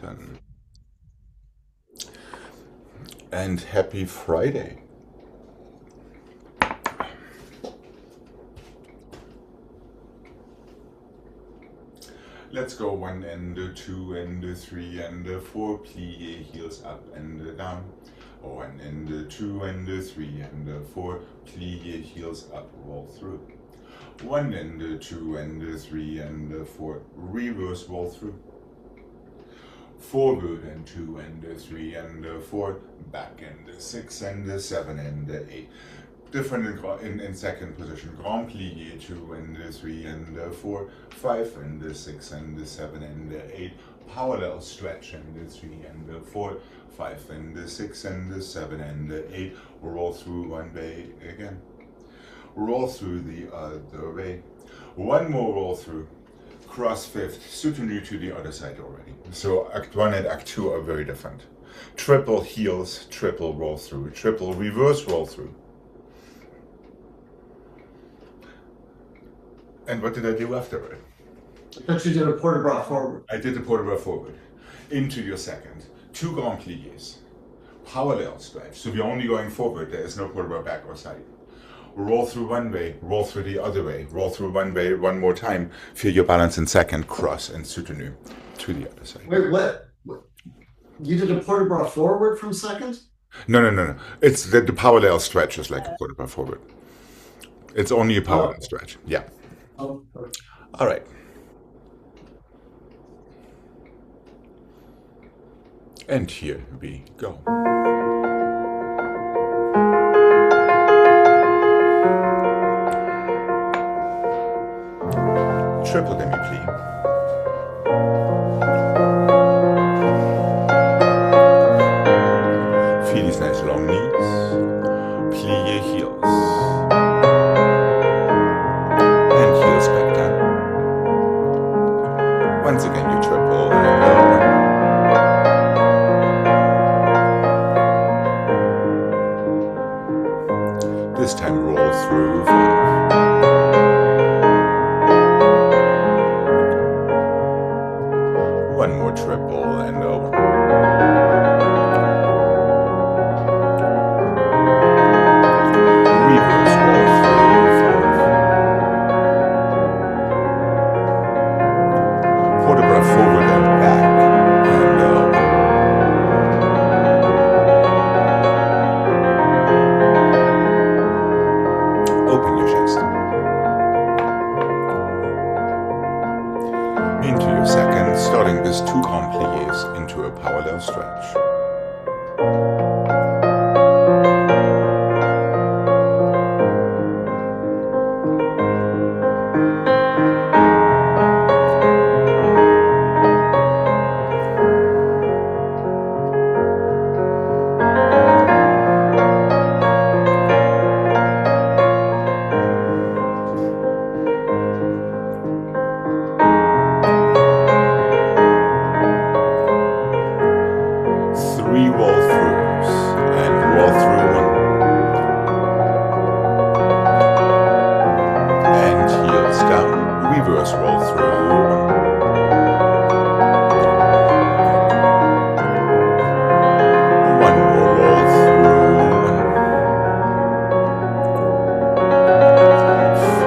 open. And happy Friday. Let's go 1 and 2 and 3 and 4, plie, heels up and down. 1 and 2 and 3 and 4, plie, heels up, roll through. 1 and 2 and 3 and 4, reverse, roll through. Forward and 2 and 3 and 4, back and 6 and 7 and 8. Different in second position. Grand plie, 2 and 3 and 4, 5 and 6 and 7 and 8. Parallel stretch and 3 and 4, 5 and 6 and 7 and 8. Roll through one way again. Roll through the other way. One more roll through. Cross fifth, soutenu to the other side already. So Act 1 and Act 2 are very different. Triple heels, triple roll through, triple reverse roll through. And what did I do after it? I thought you did a port de bras forward. I did the port de bras forward. Into your second. 2 grand pliés. Parallel stretch. So we're only going forward. There is no port de bras back or side. Roll through one way, roll through the other way, roll through one way one more time. Feel your balance in second, cross and soutenu to the other side. Wait, what? You did a port de bras forward from second? No. It's the parallel stretch is like a port de bras forward. It's only a parallel stretch. Yeah. Oh, okay. All right. And here we go. Triple demi-plie. Feel these nice long knees. Plie heels. And heels back down. Once again you triple and this time roll through 5. One more triple and over. Reverse roll through 5. Port de bras forward and back and over. Open your chest. Into your second, starting with 2 grand pliés into a parallel stretch. Roll throughs and roll through 1 and heels down, reverse roll through 1 more roll through 1.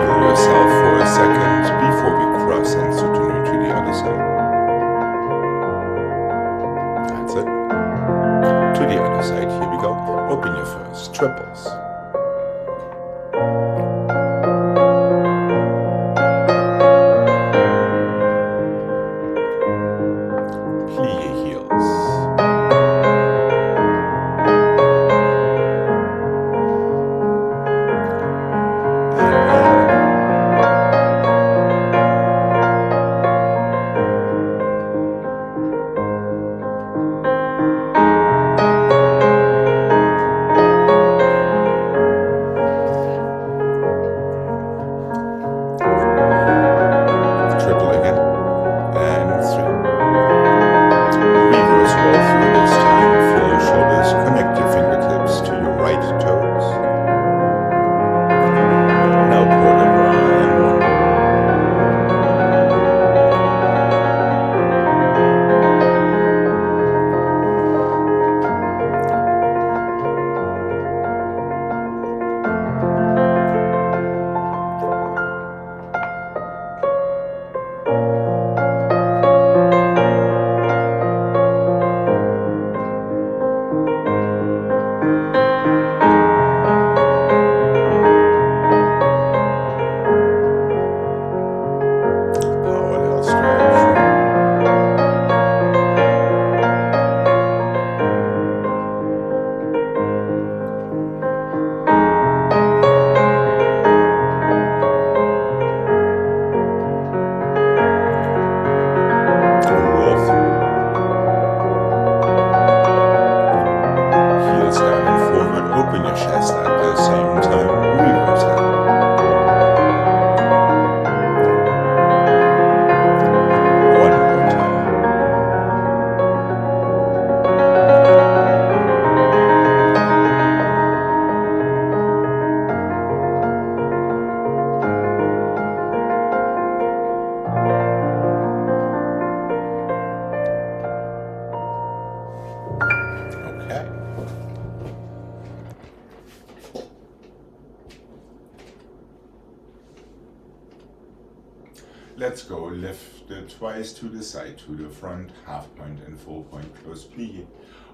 Feel yourself for a second before we cross and soutenu to the other side. That's it. To the other side, here we go. Open your first triples. Plie heels. let's go. Lift twice to the side, to the front, half point and full point, close plie.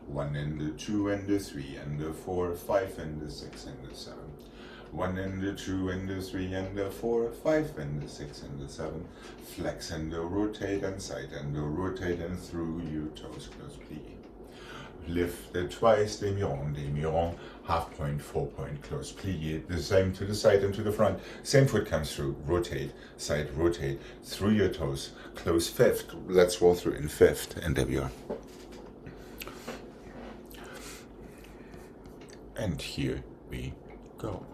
1 and the 2 and the 3 and the 4, 5 and the 6 and the 7. 1 and the 2 and the 3 and the 4, 5 and the 6 and the 7. Flex and the rotate and side and the rotate and through your toes, close plie. Lift twice, demi-rond, half point, full point, close plie. The same to the side and to the front. Same foot comes through, rotate, side, rotate, through your toes, close fifth. Let's roll through in fifth, and there we are. And here we go.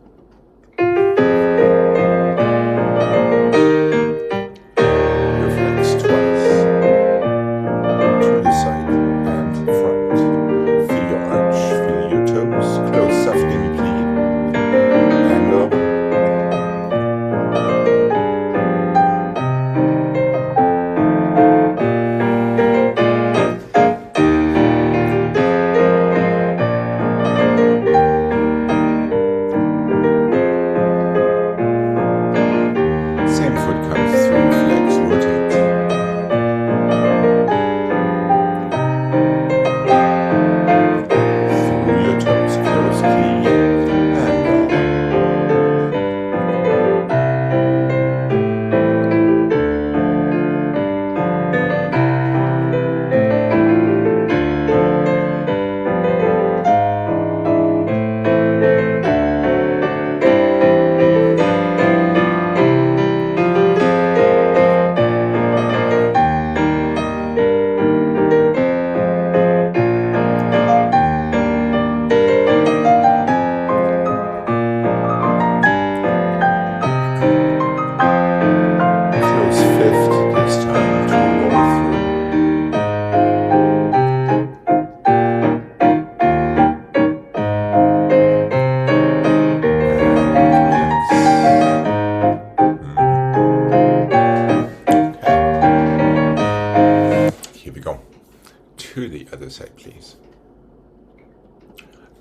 To the other side, please.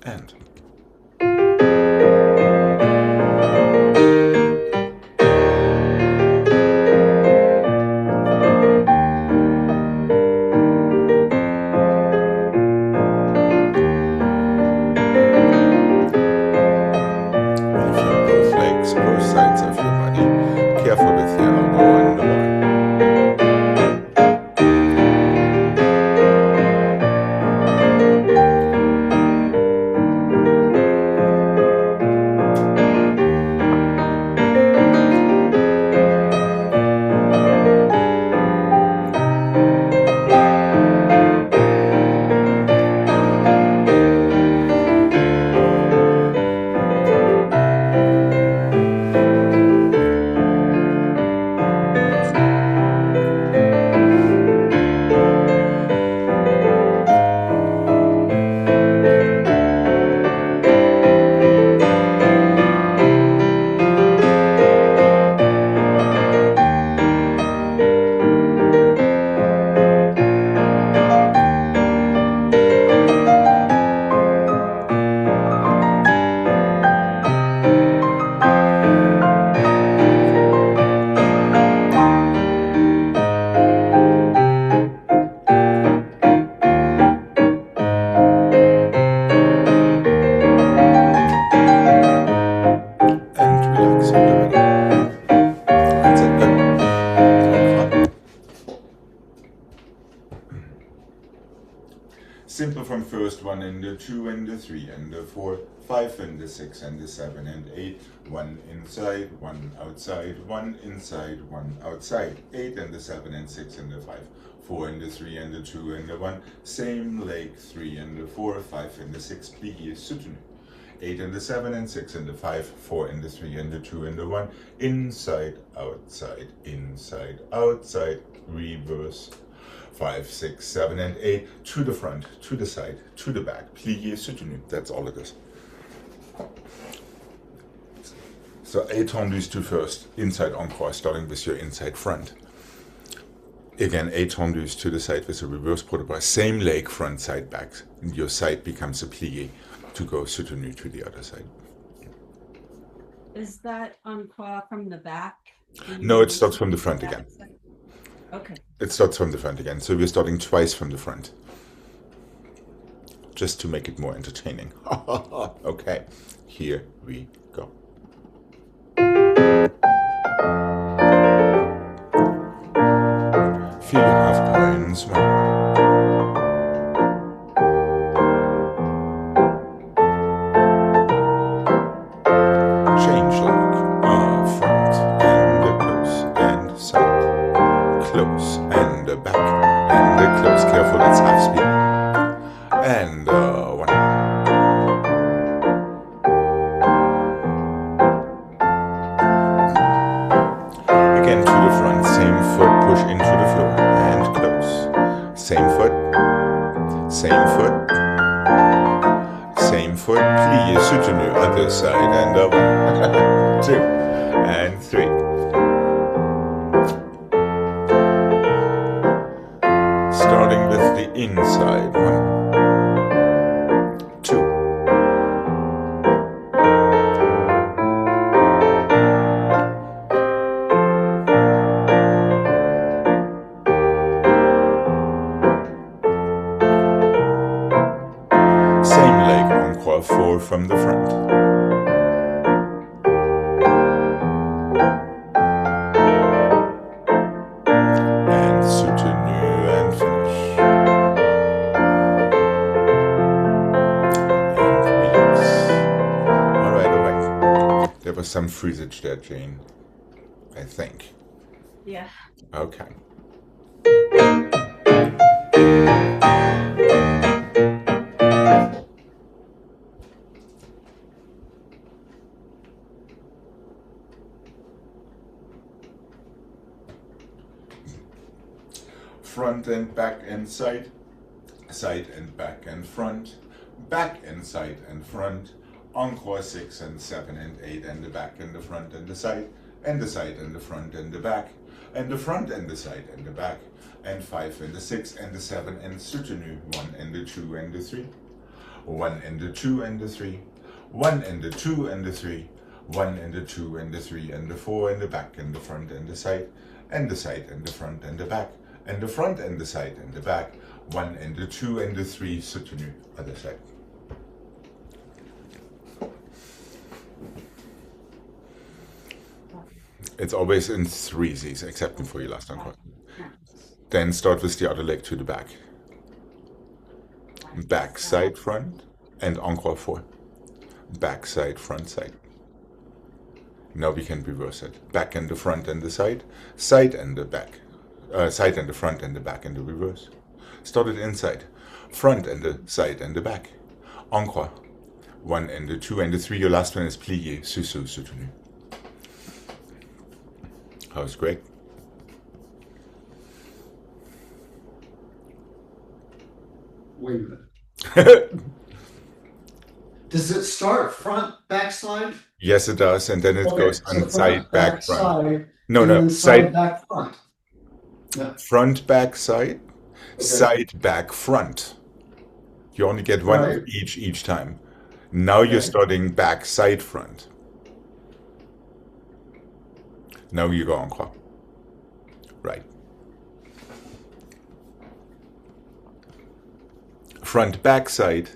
And both legs, both sides of your body. Careful with your elbow on the line. Simple from first 1 and the 2 and the 3 and the 4, 5 and the 6 and the 7 and 8, 1 inside, 1 outside, 1 inside, 1 outside, 8 and the 7 and 6 and the 5, 4 and the 3 and the 2 and the 1, same leg, 3 and the 4, 5 and the 6, plié, soutenu. 8 and the 7 and 6 and the 5, 4 and the 3 and the 2 and the 1, inside, outside, reverse. 5, 6, 7 and 8, to the front, to the side, to the back, plié, soutenu. That's all it is. So étendus to first, inside encore, starting with your inside front. Again, étendus to the side with a reverse port-de-bras, same leg, front, side, back. And your side becomes a plié to go soutenu to the other side. Is that encore from the back? No, it starts from the front again. Okay. It starts from the front again. So we're starting twice from the front. Just to make it more entertaining. Okay, here we go. Feel your half points. Change look. Front and close and side. Close and back and close. Careful, it's half speed. And one. Again to the front. Same foot, push into the floor and close. Same foot. Same foot. Same foot. Plie soutenu. Other side and one, two, and three. Starting with the inside. One, two. Same leg encore, four from the front. And soutenu and finish. And relax. All right. There was some freezage there, Jane. I think. Yeah. Okay. Front and back and side, side and back and front, back and side and front, encore 6 and 7 and 8 and the back and the front and the side and the side and the front and the back and the front and the side and the back and 5 and the 6 and the 7 and soutenu 1 and the 2 and the 3, 1 and the 2 and the 3, 1 and the 2 and the 3, 1 and the 2 and the 3 and the 4 and the back and the front and the side and the side and the front and the back and the front and the side and the back, 1 and the 2 and the 3 soutenu, other side. It's always in threesies, except for your last encore. Then start with the other leg to the back. Back, side, front, and encore 4. Back, side, front, side. Now we can reverse it. Back and the front and the side and the back. Side and the front and the back and the reverse. Start it inside. Front and the side and the back. Encore. 1 and the 2 and the 3. Your last one is plié, sous, soutenu. How's Greg? Wait a minute. Does it start front, back, side? Yes, it does, and then it goes on front, side, back, front. side, No, and no, then side, back, front. Yeah. front, back, side, Okay. side, back, front. You only get one of Right. each time. Now you're Okay. starting back, side, front. Now you go encore. Right. Front, back, side,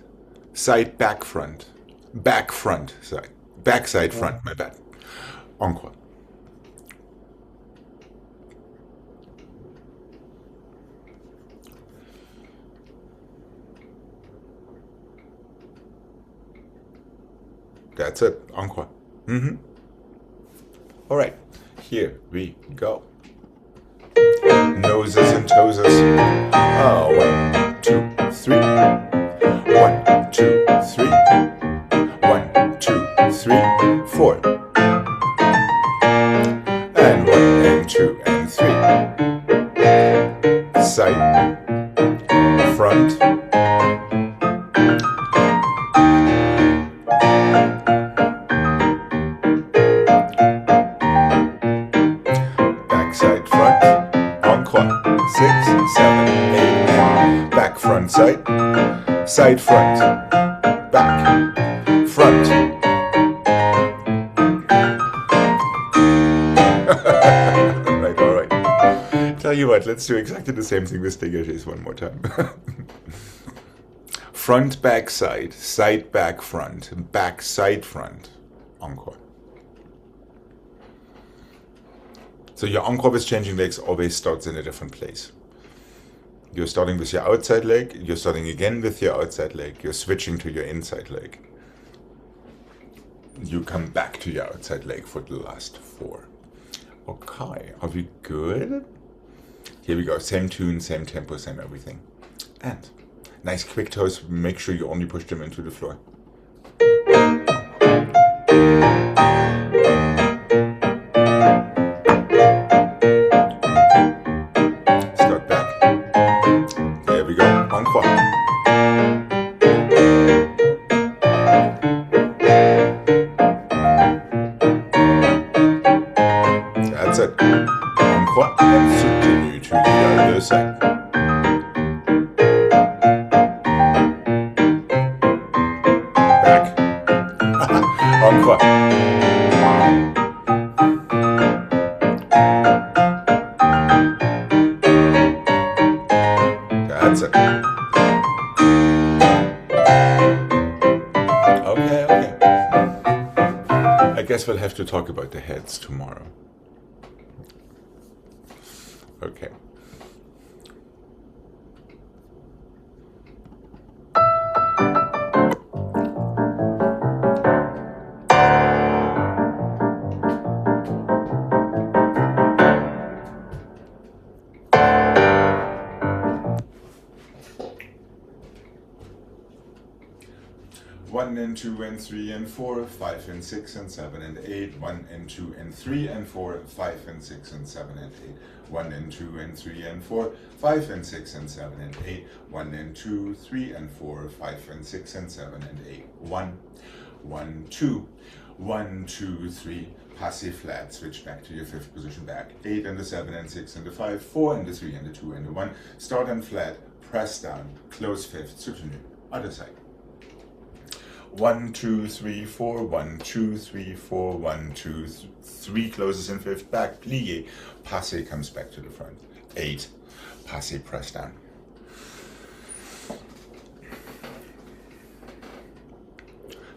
back, front, side, back, side, front, my bad. Encore. That's it. Encore. All right. Here we go. Noses and toeses. 1, 2, 3. 1, 2, 3. 1, 2, 3, 4. And 1 and 2 and 3. Side, front, back, side, front, encore, 6, 7, 8, and back, front, side, front, back, front. tell you what, let's do exactly the same thing with dégagés one more time. Front, back, side, back, front, side, front. Encore. So your encore with changing legs always starts in a different place. You're starting with your outside leg, you're starting again with your outside leg, you're switching to your inside leg. You come back to your outside leg for the last 4. Okay, are we good? Here we go, same tune, same tempo, same everything. And nice quick toes, make sure you only push them into the floor. Start back. There we go, encore. That's it. Encore and soutenu to the other side. Back. Encore. That's it. Okay. I guess we'll have to talk about the heads tomorrow. Okay. One and 2 and 3 and 4, 5 and 6 and 7 and 8, 1 and 2 and 3 and 4, 5 and 6 and 7 and 8, 1 and 2 and 3 and 4, 5 and 6 and 7 and 8, 1 and 2, 3 and 4, 5 and 6 and 7 and 8, 1, 1, 2, 1, 2, 3, passive flat, switch back to your 5th position back, 8 and the 7 and 6 and the 5, 4 and the 3 and the 2 and the 1, start and flat, press down, close 5th, soutenu, other side. 1, 2, 3, 4, 1, 2, 3, 4, 1, 2, 3 closes in 5th back, plié, passé comes back to the front, 8, passé, press down.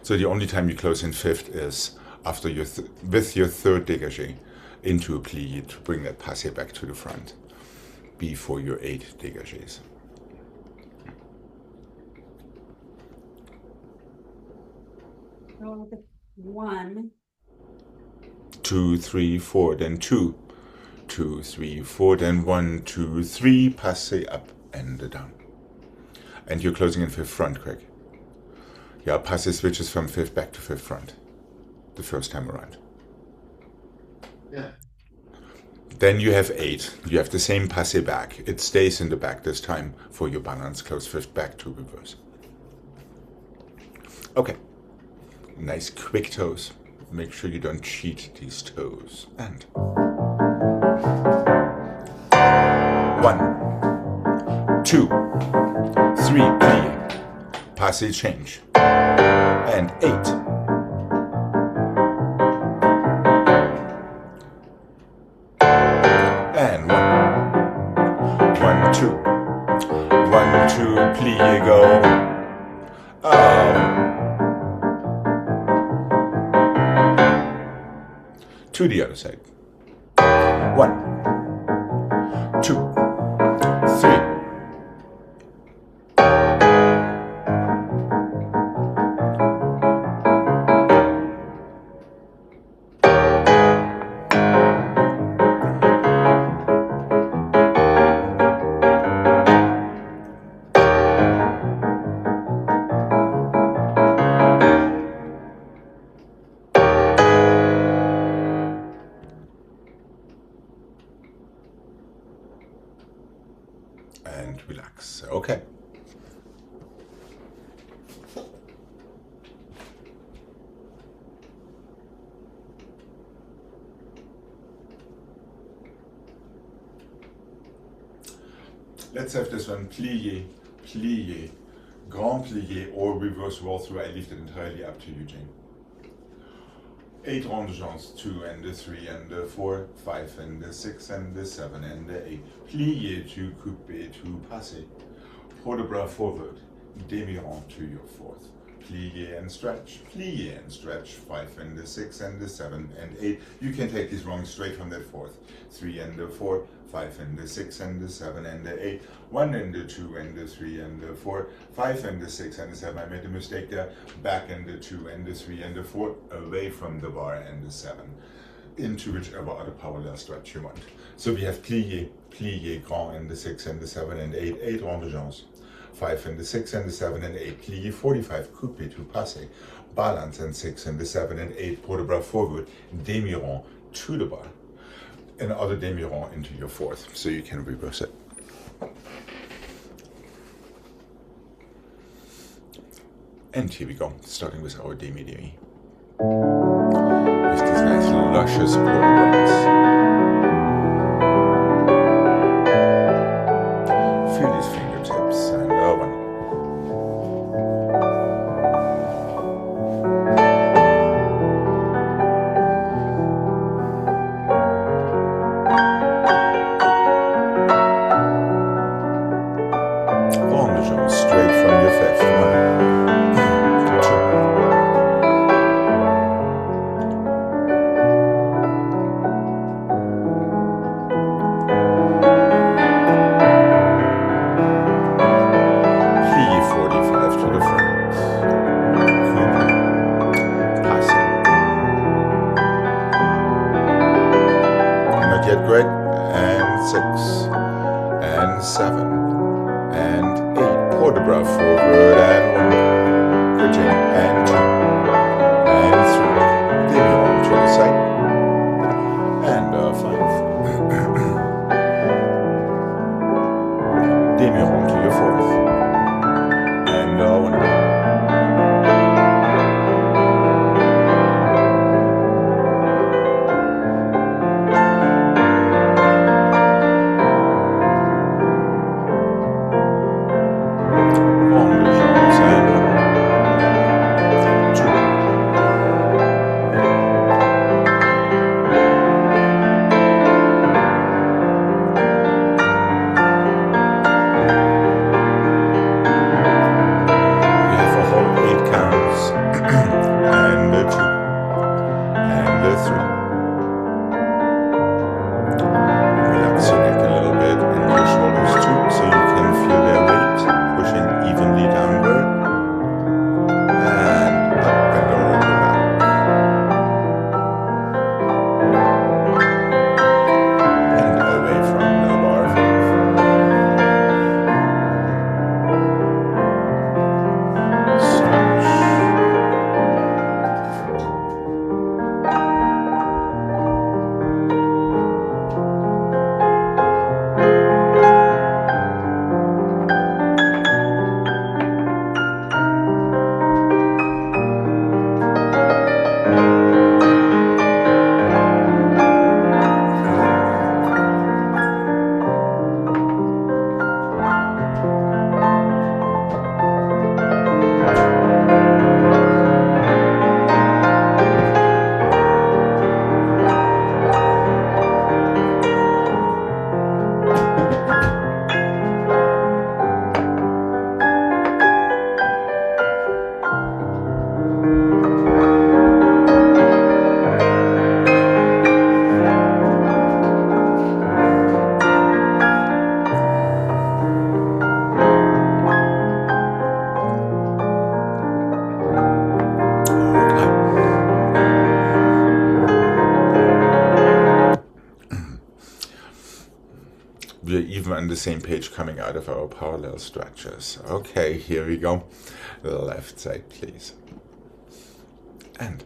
So the only time you close in 5th is after your with your 3rd dégagé into a plié to bring that passé back to the front before your 8 dégagés. So the 1. 2, 3, 4, then 2. 2, 3, 4, then 1, 2, 3, passé up and down. And you're closing in 5th front, Gregg. Yeah, passé switches from 5th back to 5th front the first time around. Yeah. Then you have 8. You have the same passé back. It stays in the back this time for your balance. Close 5th back to reverse. Okay. Nice quick toes. Make sure you don't cheat these toes. And 1, 2, 3, plié, passé change, and 8. And 1, 2, 1, 2, plié, go. To the other side. 1, 2, 3. And relax. Okay. Let's have this one, plié, plié, grand plié, or reverse roll through. I leave it entirely up to you, Jane. 8 rondes, 2 and 3 and 4, 5 and 6 and 7 and 8. Plié to coupé to passé. Port de bras forward, demi-rond to your 4th. Plié and stretch, 5 and 6 and 7 and 8. You can take these wrongs straight from that 4th. 3 and 4, 5 and 6 and 7 and 8. 1 and 2 and 3 and 4, 5 and 6 and 7. I made a mistake there. Back and 2 and 3 and 4, away from the bar and 7. Into whichever other parallel stretch you want. So we have plié, grand and 6 and 7 and 8, 8 rondes. 5 and 6 and 7 and 8, plié 45, coupé to passé, balance and 6 and 7 and 8, port de bras forward, demi-rond to the bar, another demi-rond into your 4th, so you can reverse it. And here we go, starting with our demi-demi. With these nice luscious port de bras. Feel these fingertips and one. Ronde straight from your 5th. 45 to the front. Passing. Not yet, Gregg. And 6. And 7. And 8. Port de bras forward and 1. Bridging and 2. And 3. Demi-rond to the side. And 5. Demi-rond to your 4th. And 1. We're even on the same page coming out of our parallel stretches. Okay, here we go. The left side, please. And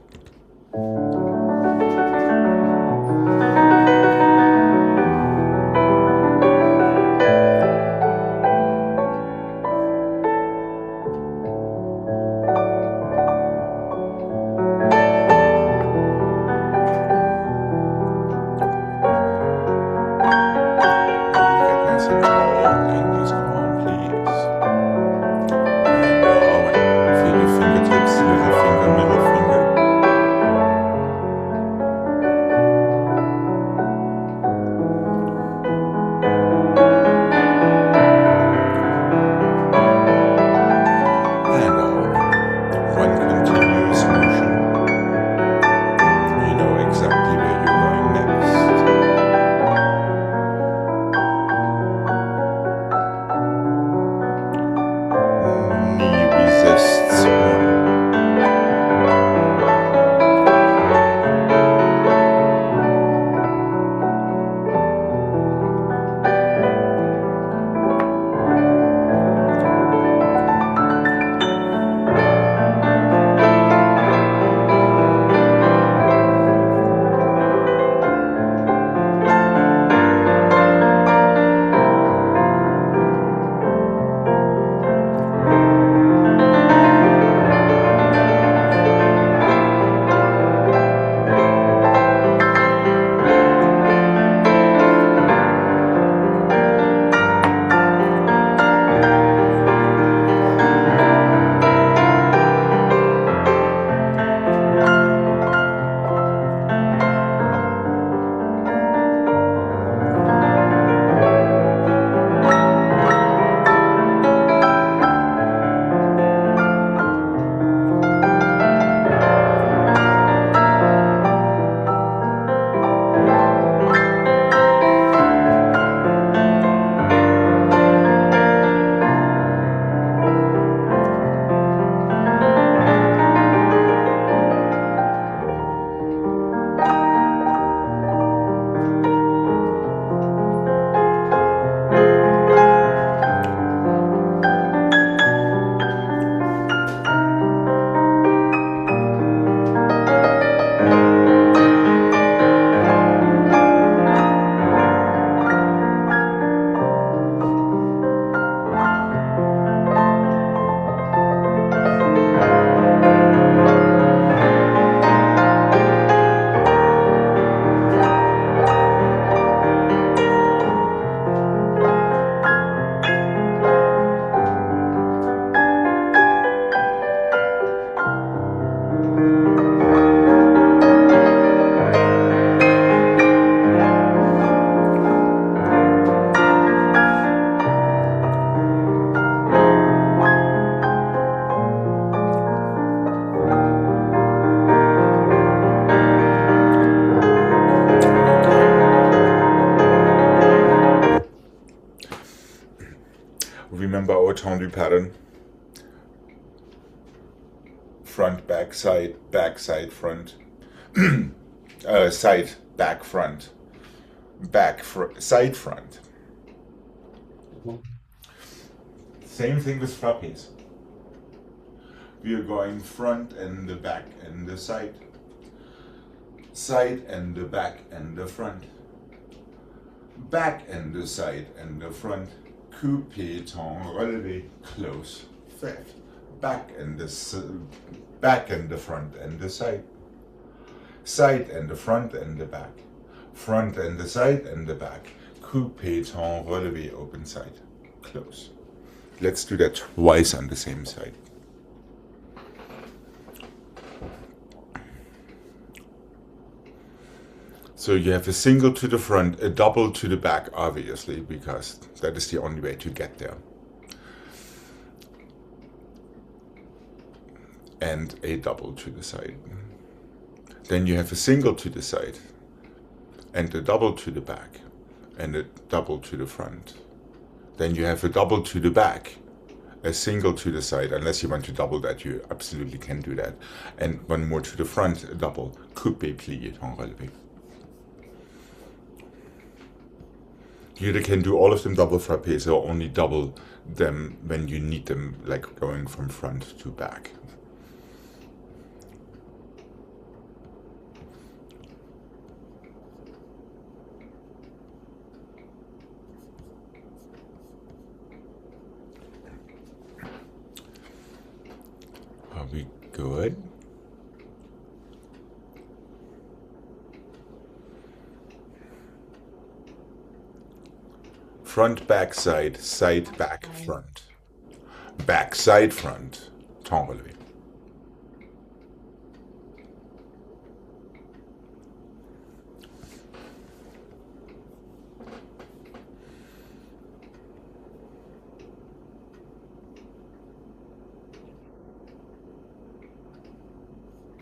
haut tendu pattern. Front, back, side, front. Side, back, front. Side, front. Same thing with frappes. We are going front and the back and the side. Side and the back and the front. Back and the side and the front. Coupé, tend, relevé, close, fifth. Back and the front and the side. Side and the front and the back. Front and the side and the back. Coupé, tend, relevé, open side, close. Let's do that twice on the same side. So you have a single to the front, a double to the back, obviously, because that is the only way to get there. And a double to the side. Then you have a single to the side, and a double to the back, and a double to the front. Then you have a double to the back, a single to the side. Unless you want to double that, you absolutely can do that. And one more to the front, a double, coupé, plié, tend, relevé. You either can do all of them double frappés or only double them when you need them, like going from front to back. Are we good? Front, back, side, back, front. Back, side, front. Tend, relevé.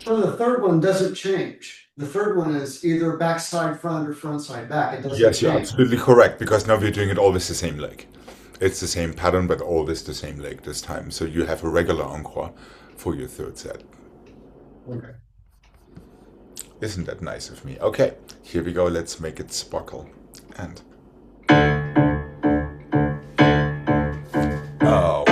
So the third one doesn't change. The third one is either back side front or front side back. It doesn't Yes, you're change. absolutely correct, because now we're doing it always the same leg. It's the same pattern, but always the same leg this time. So you have a regular encore for your third set. Okay. Isn't that nice of me? Okay, here we go. Let's make it sparkle. And oh.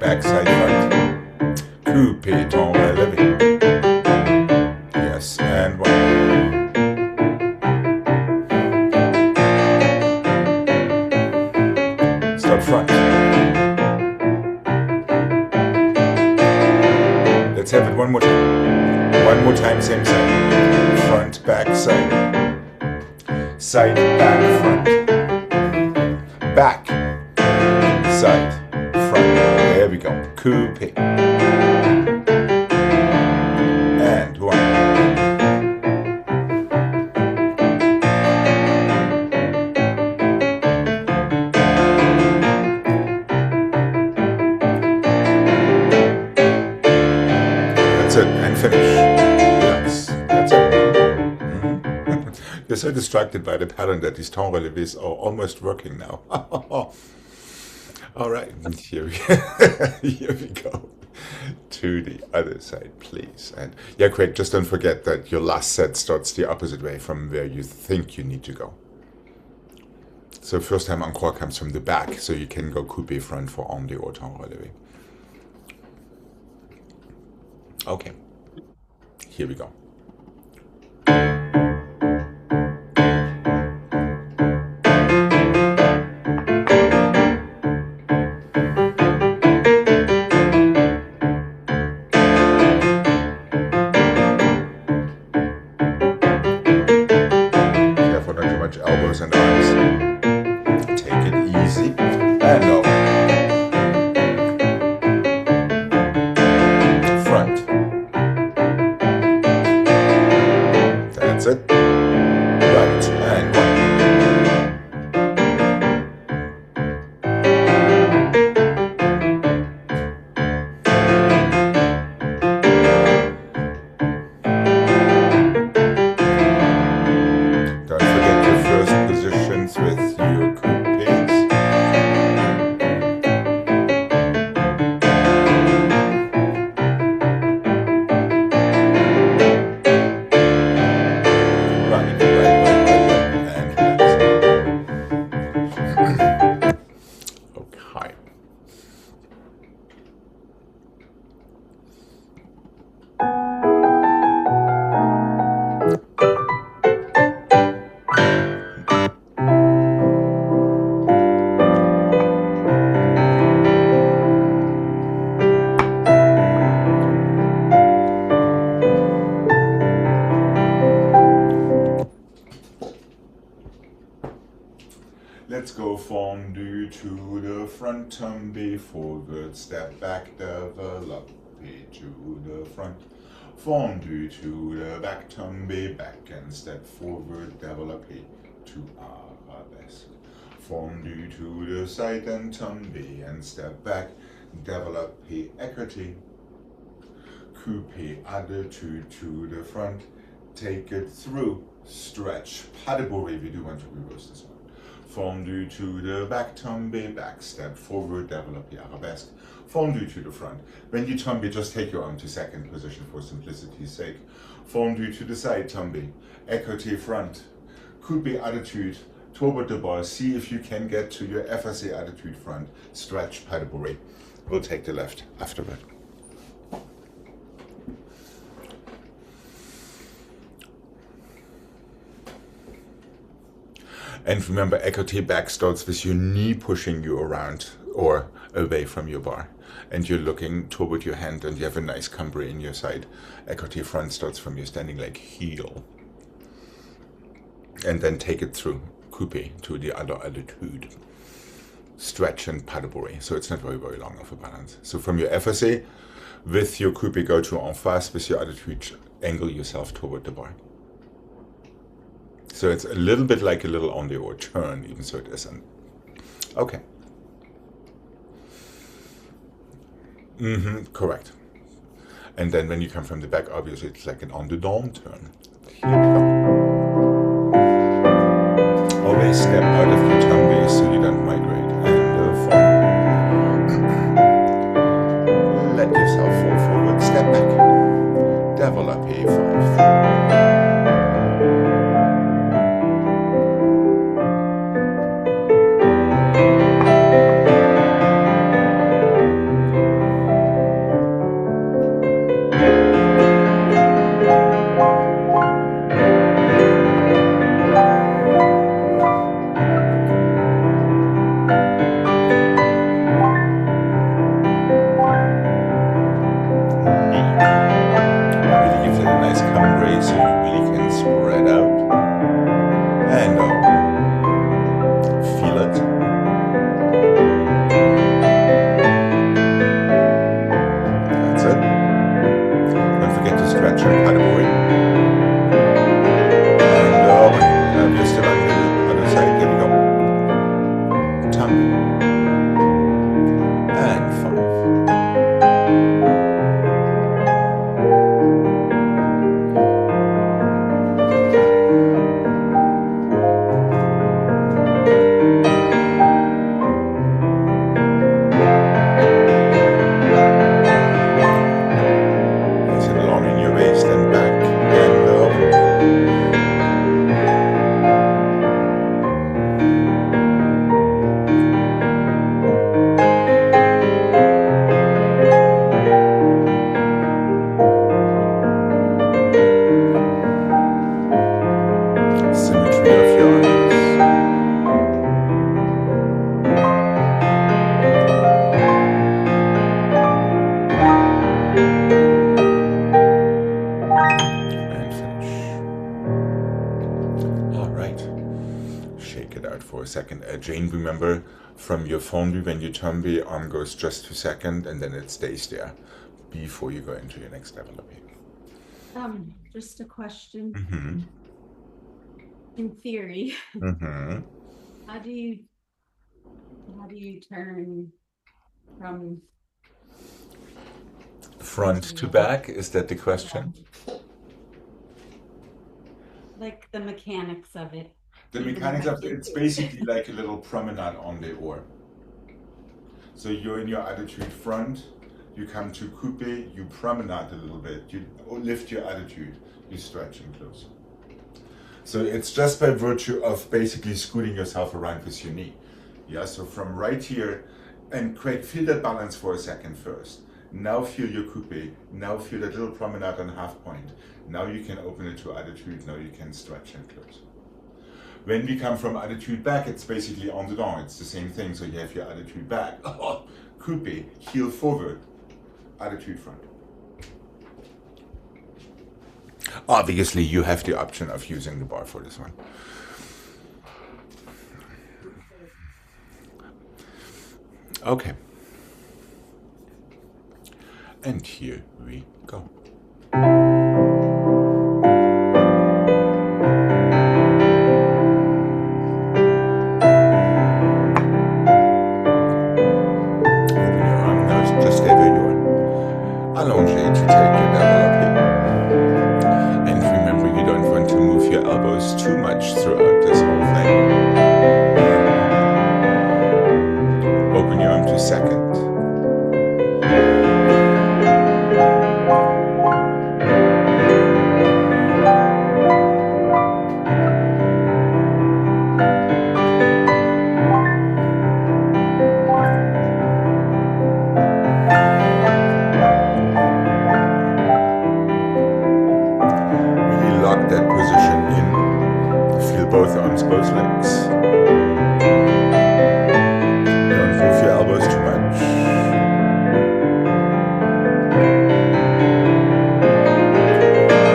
Back, side, front. Coupé, tend, relevé. Yes, and one. Start front. Let's have it one more time. One more time, same side. Front, back, side. Side, back, front. Back, side, front. There we go. Coupé. And one. That's it, and finish. Yes, that's it. You're so distracted by the pattern that these tend relevés are almost working now. All right, here we go. To the other side, please. And yeah, Craig, just don't forget that your last set starts the opposite way from where you think you need to go. So first time encore comes from the back, so you can go coupé front for only or tend relevé. Okay, here we go. Careful not too much elbows and arms. Take it easy and over. Front. That's it. Right and one. Let's go fondu to the front, tumby forward, step back, develop to the front. Fondu to the back, tumby back, and step forward, develop to arabesque. Fondu to the side and tumby, and step back, develop écarté. Coupe attitude to the front, take it through, stretch, pas de bourrée, we do want to reverse this one. Fondu to the back, tombe, back, step forward, develop the arabesque. Fondu to the front. When you tombe, just take your arm to second position for simplicity's sake. Fondu to the side, tombe, écarté front. Coupe attitude toward the ball, see if you can get to your FSA attitude front, stretch, pas de bourrée. We'll take the left afterward. And remember, écarté back starts with your knee pushing you around or away from your bar. And you're looking toward your hand and you have a nice cambray in your side. Écarté front starts from your standing leg heel. And then take it through, coupe to the other attitude. Stretch and pas de bourrée. So it's not very, very long of a balance. So from your FSA, with your coupe, go to en face, with your attitude, angle yourself toward the bar. So it's a little bit like a little on the or turn, even so it isn't. Okay. Correct. And then when you come from the back, obviously it's like an on the down turn. Here we go. Always step out of your tongue base so you don't migrate. And fall. Let yourself fall forward, step back. Develop A5. Jane, remember from your fondu, when you tombe, arm goes just to second and then it stays there before you go into your next developing. Just a question. In theory, how do you turn from front to back? Is that the question? Like the mechanics of it. The mechanics of it's basically like a little promenade on the oar. So you're in your attitude front, you come to coupe, you promenade a little bit, you lift your attitude, you stretch and close. So it's just by virtue of basically scooting yourself around with your knee. Yeah, so from right here, and Craig, feel that balance for a second first. Now feel your coupe, now feel that little promenade on half point. Now you can open it to attitude, now you can stretch and close. When we come from attitude back, it's basically on the down. It's the same thing. So you have your attitude back, coupe, heel forward, attitude front. Obviously, you have the option of using the bar for this one. Okay. And here we go. Open your arm now, just stay where you are. Allonge to take your developing. And remember, you don't want to move your elbows too much throughout this whole thing. Open your arm to second. Really lock that position in. Feel both arms, both legs. Don't move your elbows too much.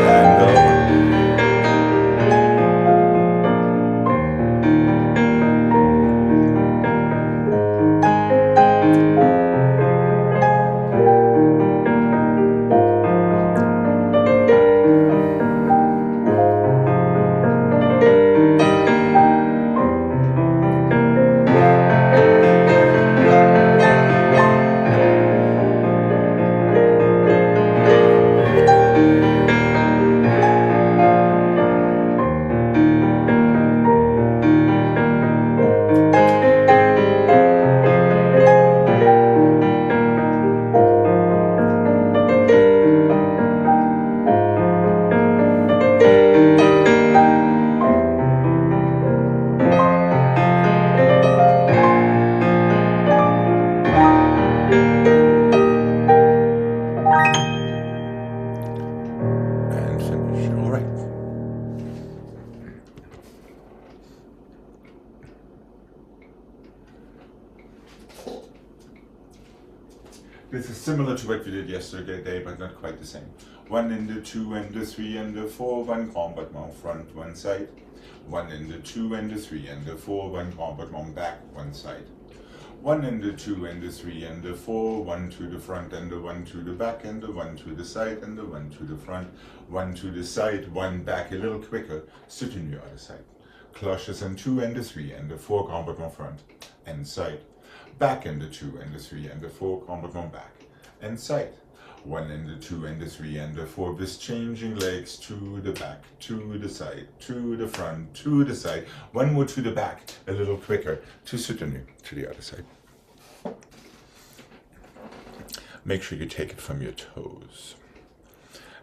And over. And finish. All right. This is similar to what we did yesterday, but not quite the same. 1 and the 2 and the 3 and the 4, 1 grand battement front, one side. 1 and the 2 and the 3 and the 4, 1 grand battement back, one side. 1 and the 2 and the 3 and the 4, 1 to the front and the 1 to the back and the 1 to the side and the 1 to the front, 1 to the side, 1 back a little quicker, soutenu other side. Cloches and 2 and the 3 and the 4 grand battement front and side. Back and the 2 and the 3 and the 4 grand battement back and side. 1 and the 2 and the 3 and the 4 with changing legs to the back, to the side, to the front, to the side. 1 more to the back, a little quicker, to soutenu, to the other side. Make sure you take it from your toes.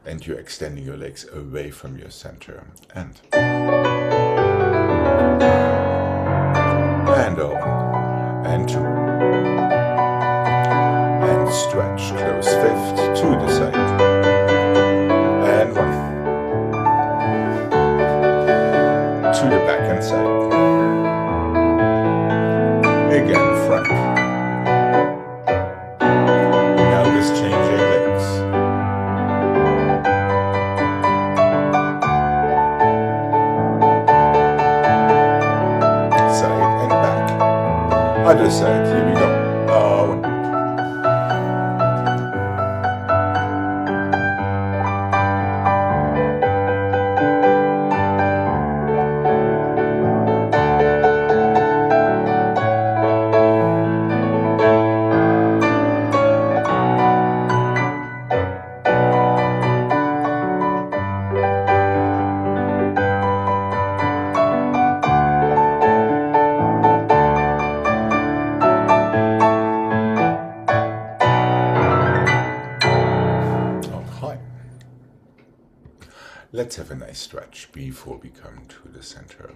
And you're extending your legs away from your center. And open. And 2. And stretch, close fifth, to the side. And 1. To the back and side. Again, front. Now with changing legs. Side and back. Other side, here we go. 1. Let's have a nice stretch before we come to the center.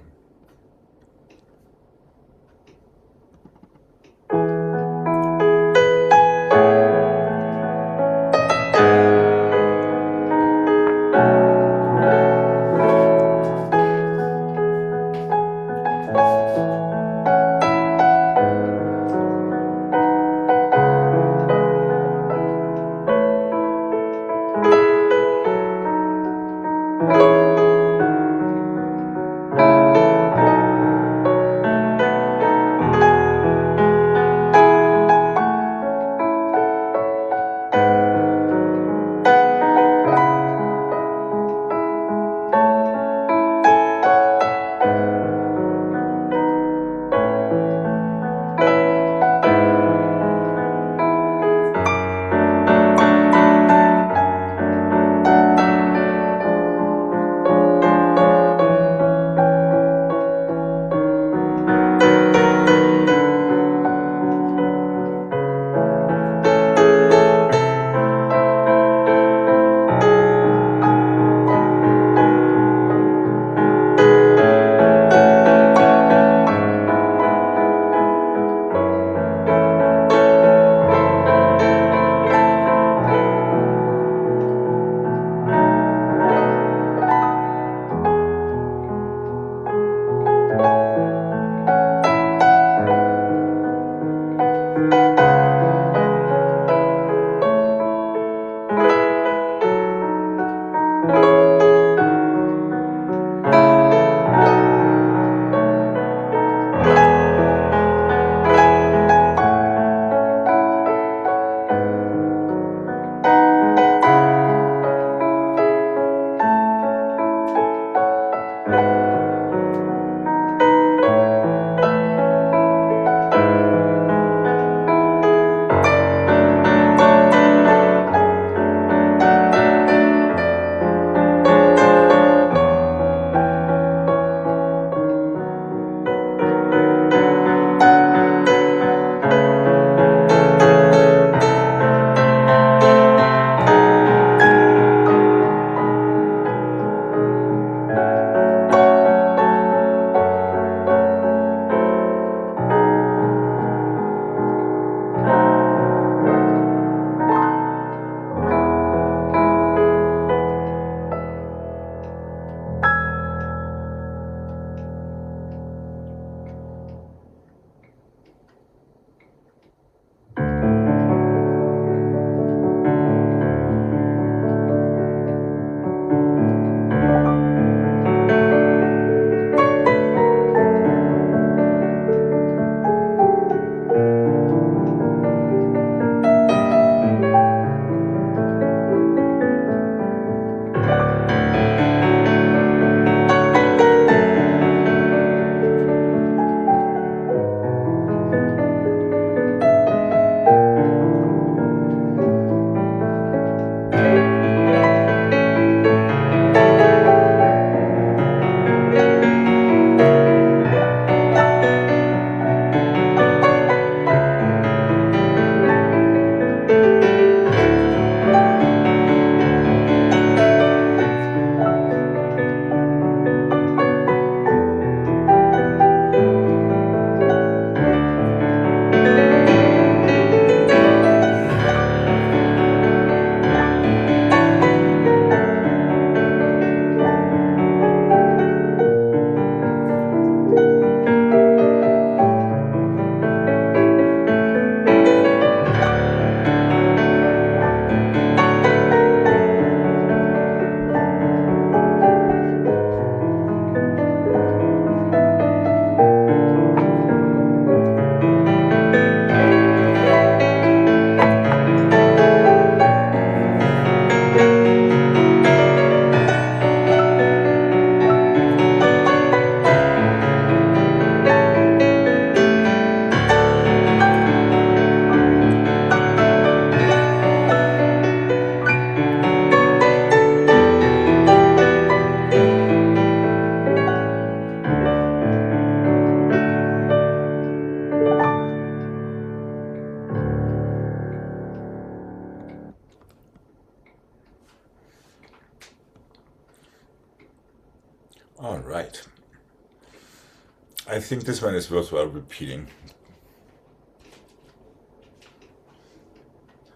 I think this one is worthwhile repeating.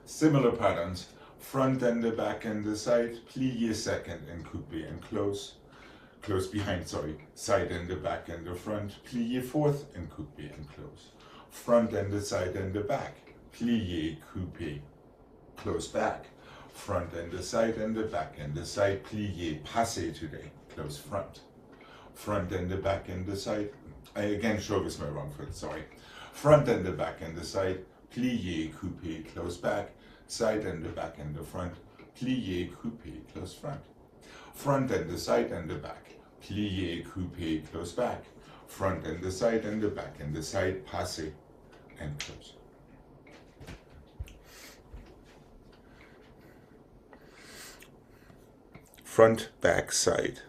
Similar patterns, front and the back and the side, plie second and coupe and close behind, sorry, side and the back and the front, plie fourth and coupe and close. Front and the side and the back, plie, coupe, close back. Front and the side and the back and the side, plie, passe today, close front. Front and the back and the side, I again show with my wrong foot, sorry. Front and the back and the side, plie, coupe, close back. Side and the back and the front, plie, coupe, close front. Front and the side and the back, plie, coupe, close back. Front and the side and the back and the side, passe and close. Front, back, side,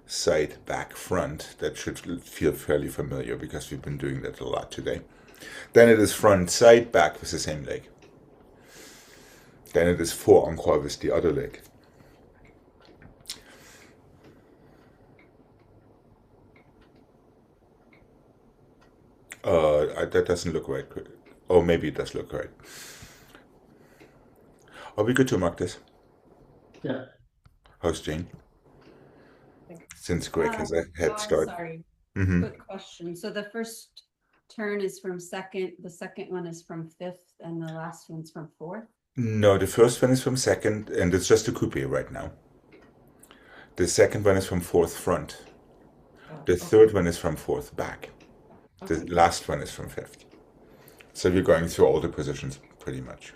side, back, front. That should feel fairly familiar because we've been doing that a lot today. Then it is front, side, back with the same leg. Then it is four encore with the other leg. That doesn't look right. Oh, maybe it does look right. Are we good to mark this? Yeah. How's Jane? Since Greg has a head start. Sorry. Mm-hmm. Quick question. So the first turn is from second, the second one is from fifth, and the last one's from fourth? No, the first one is from second, and it's just a coupe right now. The second one is from fourth front. The third one is from fourth back. The last one is from fifth. So we're going through all the positions pretty much.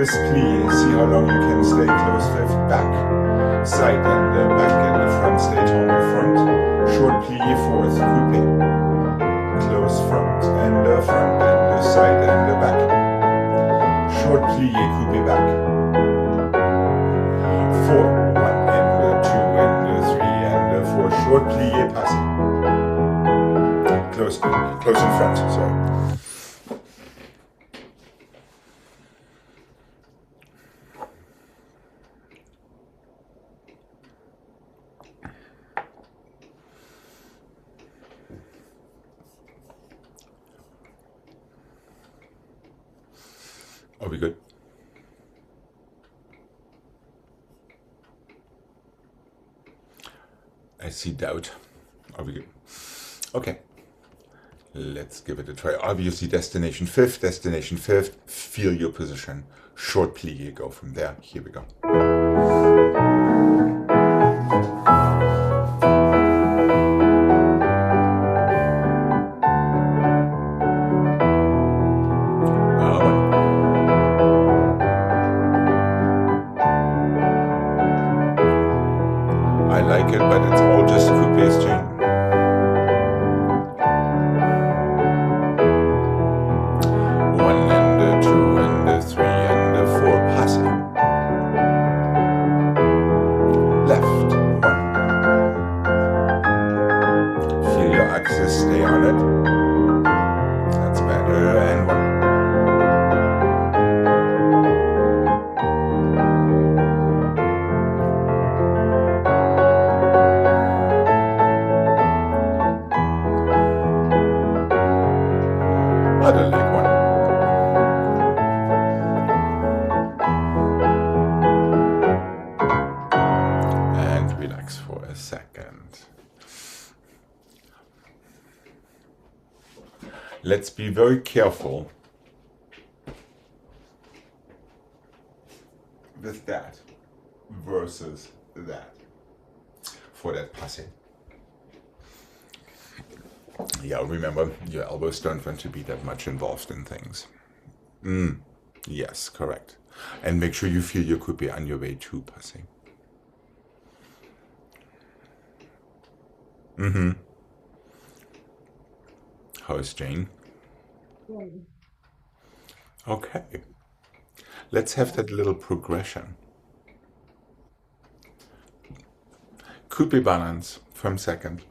See how long you can stay close fifth back. Side and the back and the front, stay totally front. Short plie fourth, coupe. Close front and the side and the back. Short plie, coupe back. 4, 1 and the 2 and the 3 and the 4. Short plie, passe. Close in front, sorry. Are we good? I see doubt. Are we good? Okay. Let's give it a try. Obviously, destination fifth. Feel your position. Short plie, go from there. Here we go. I like it, but it's all just coupe string. One and the 2 and the 3 and the 4 passing. Left 1. Feel your axis, stay on it. That's better. And 1. Other leg 1. And relax for a second. Let's be very careful with that versus that for that passing. Yeah, remember, your elbows don't want to be that much involved in things. Yes, correct. And make sure you feel you could be on your way to passing. Mm-hmm. How's Jane? Okay. Let's have that little progression. Could be balance from second.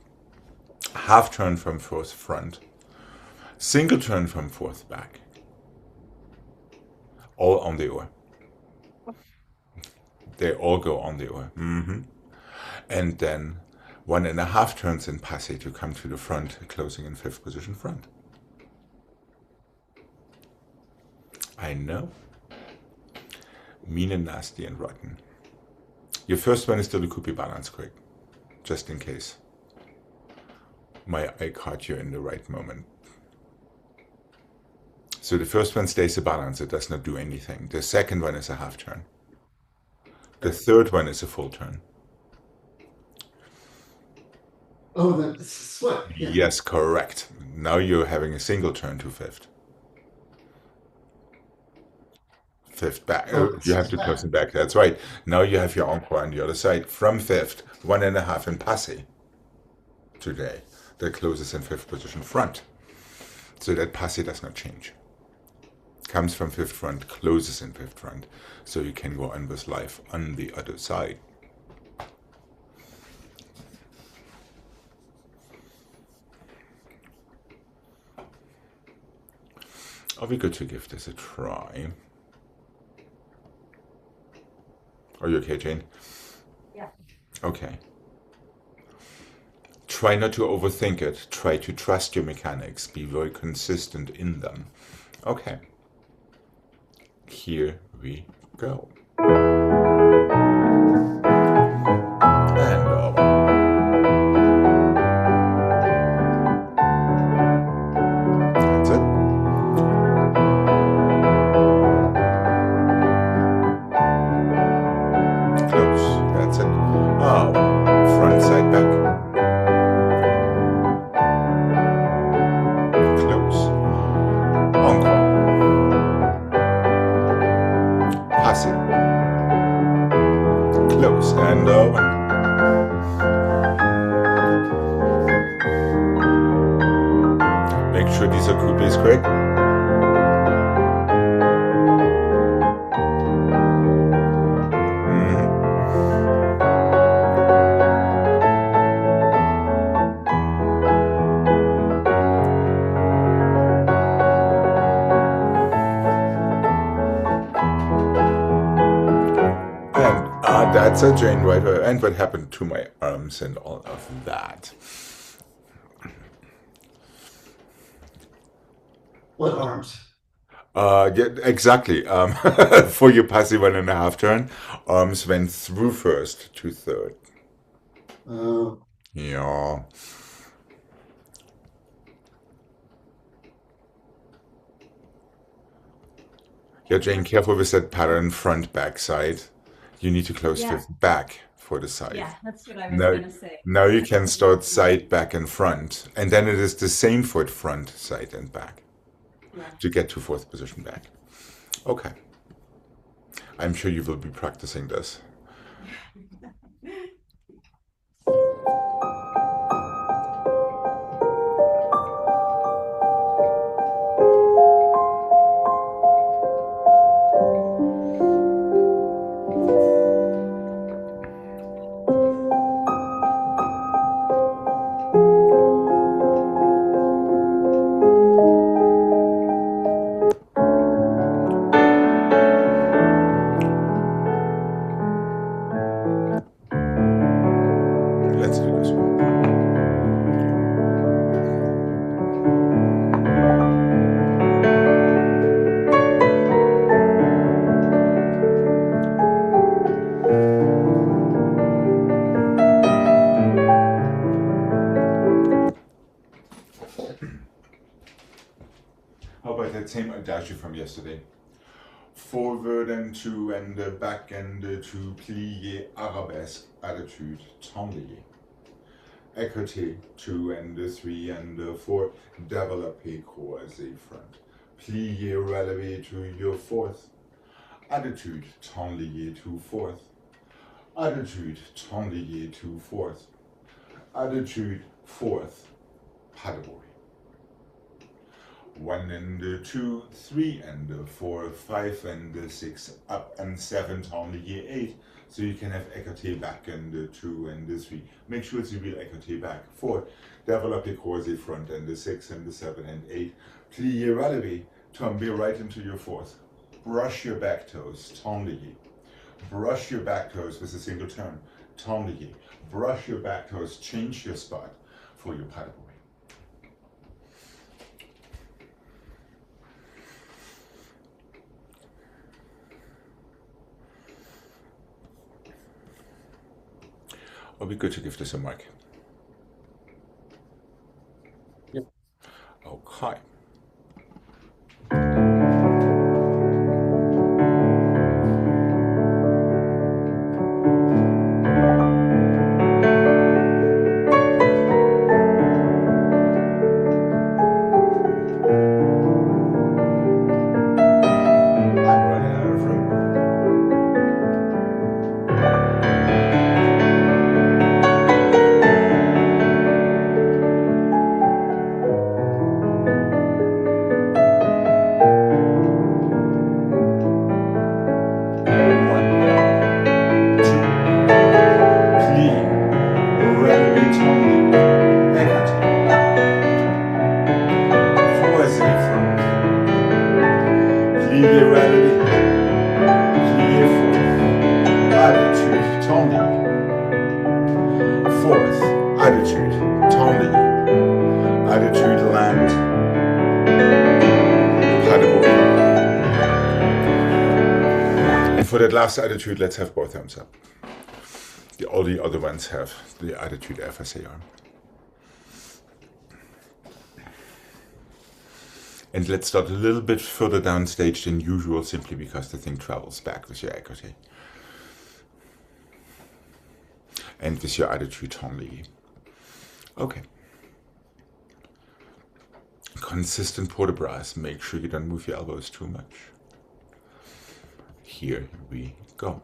Half turn from fourth front. Single turn from fourth back. All on the oar. They all go on the oar. Mm-hmm. And then 1.5 turns in passe to come to the front, closing in fifth position front. I know. Mean and nasty and rotten. Your first one is still a coupé balance, Gregg. Just in case. I caught you in the right moment. So the first one stays a balance, it does not do anything. The second one is a half turn. The third one is a full turn. Oh, that's a slip. Yeah. Yes, correct. Now you're having a single turn to fifth. Fifth back. You have to close it back. That's right. Now you have your encore on the other side. From fifth, 1.5 in passe today. That closes in fifth position front. So that passe does not change. Comes from fifth front, closes in fifth front. So you can go on with life on the other side. Are we good to give this a try? Are you okay, Jane? Yeah. Okay. Try not to overthink it. Try to trust your mechanics. Be very consistent in them. Okay. Here we go. And over. That's it. Close. That's it. Oh, front side back. Close. Encore. Passe. Close and over. Make sure these are coupés, Gregg. That's a Jane right. And what happened to my arms and all of that? What arms? Yeah, exactly. For your passive 1.5 turn, arms went through first to third. Yeah. Yeah, Jane, careful with that pattern front back side. You need to close Yeah. fifth back for the side. Yeah, that's what I was Now, gonna say. now you can start side, back, and front. And then it is the same foot front, side, and back Yeah. to get to fourth position back. Okay. I'm sure you will be practicing this. Let's do this one. How about that same adagio from yesterday? Forward and two and back and two, plié, arabesque, attitude, tendez. Écarté, 2 and 3 and 4, développé, croisé, front. Plié, relevé to your fourth. attitude, tendu to fourth, attitude, tendu to fourth, attitude, fourth, paddleboard. 1 and 2, 3 and 4, 5 and 6, up and 7, tendu 8. So you can have écarté back and 2 and 3. Make sure it's a real écarté back. 4, develop the croisé front and 6 and 7 and 8. Plié relevé, tomber right into your fourth. Brush your back toes, tendu. Brush your back toes with a single turn, tendu. Brush your back toes, change your spot for your paddleboard. It'll be good to give this a mic. Yep. Okay. For that last attitude, let's have both arms up. All the other ones have the attitude FSA arm. And let's start a little bit further down stage than usual, simply because the thing travels back with your écarté. And with your attitude tendu. Okay. Consistent port de bras. Make sure you don't move your elbows too much. Here we go.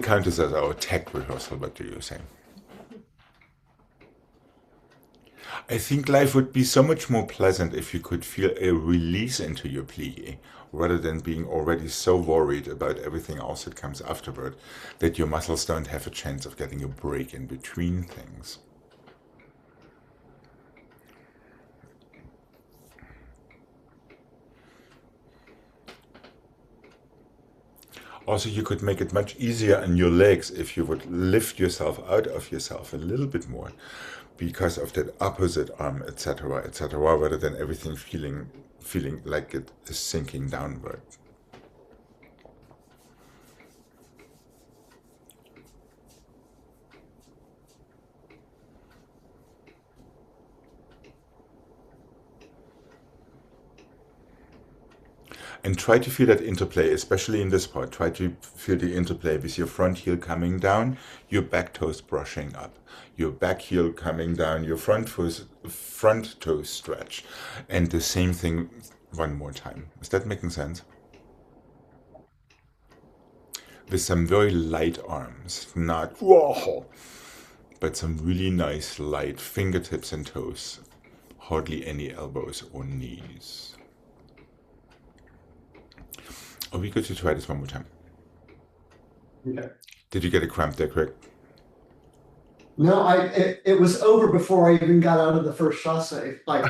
Count this as our tech rehearsal. What do you say? I think life would be so much more pleasant if you could feel a release into your plié, rather than being already so worried about everything else that comes afterward that your muscles don't have a chance of getting a break in between things. Also, you could make it much easier on your legs if you would lift yourself out of yourself a little bit more because of that opposite arm, etc., rather than everything feeling like it is sinking downward. And try to feel that interplay, especially in this part. Try to feel the interplay with your front heel coming down, your back toes brushing up, your back heel coming down, your front toes stretch. And the same thing one more time. Is that making sense? With some very light arms, not whoa, but some really nice light fingertips and toes hardly any elbows or knees. Are we good to try this one more time? Okay. Did you get a cramp there, Craig? No, it was over before I even got out of the first chasse. Like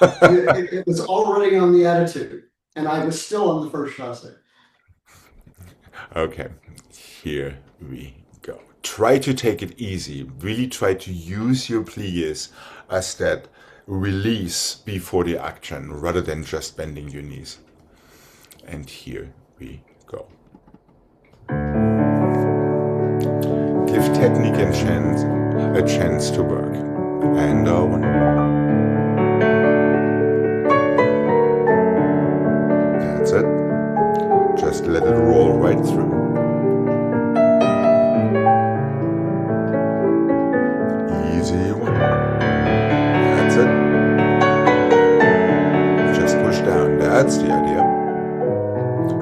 it was already on the attitude, and I was still on the first chasse. Okay, here we go. Try to take it easy. Really try to use your pliés as that release before the action rather than just bending your knees. And here we go. Give technique and a chance to work. And one. That's it. Just let it roll right through. Easy one. That's it. Just push down. That's the idea.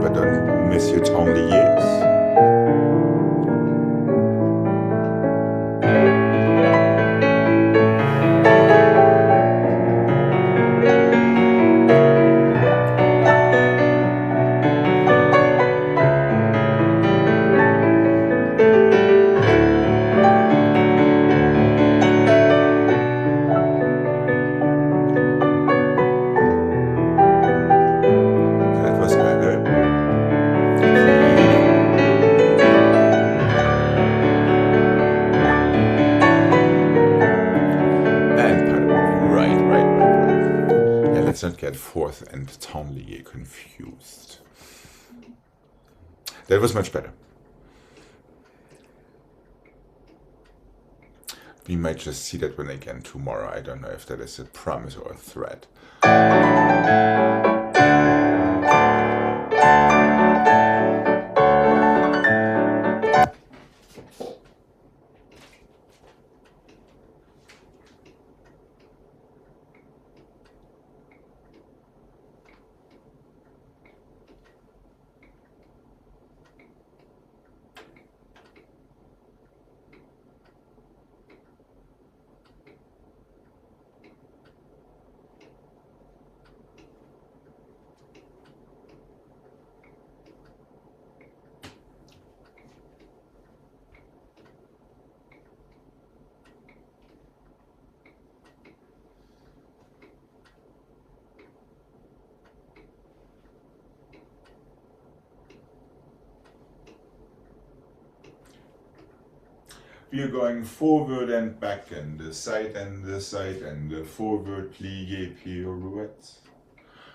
But don't miss your tabliers. Let's not get fourth and tablier confused. That was much better. We might just see that one again tomorrow. I don't know if that is a promise or a threat. We are going forward and back, and the side and the side, and the forward plié pirouette.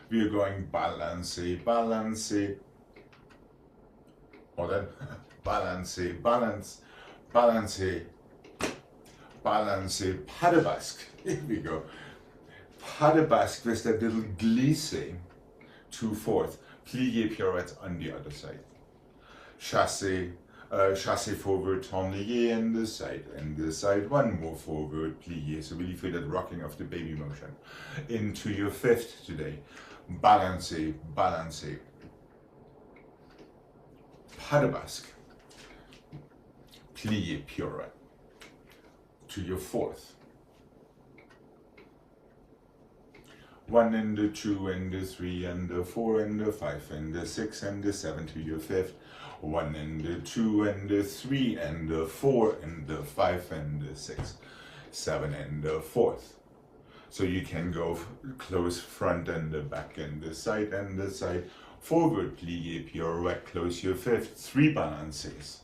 We are going balancé, balancé. Or then balancé, balance, balancé, balancé, pas de basque. Here we go. Pas de basque with that little glissé to fourth. Plié pirouette on the other side. Chassé. Chassé forward, tablier, and the side, one more forward, plié. So really feel that rocking of the baby motion. Into your fifth today. Balancé, balancé. Pas de basque. Plié, pirouette. To your fourth. 1 and the 2 and the 3 and the 4 and the 5 and the 6 and the 7 to your fifth. 1 and the 2 and the 3 and the 4 and the 5 and the 6, 7 and the fourth. So you can go close front and the back and the side, forward plié pirouette, close your fifth, 3 balances,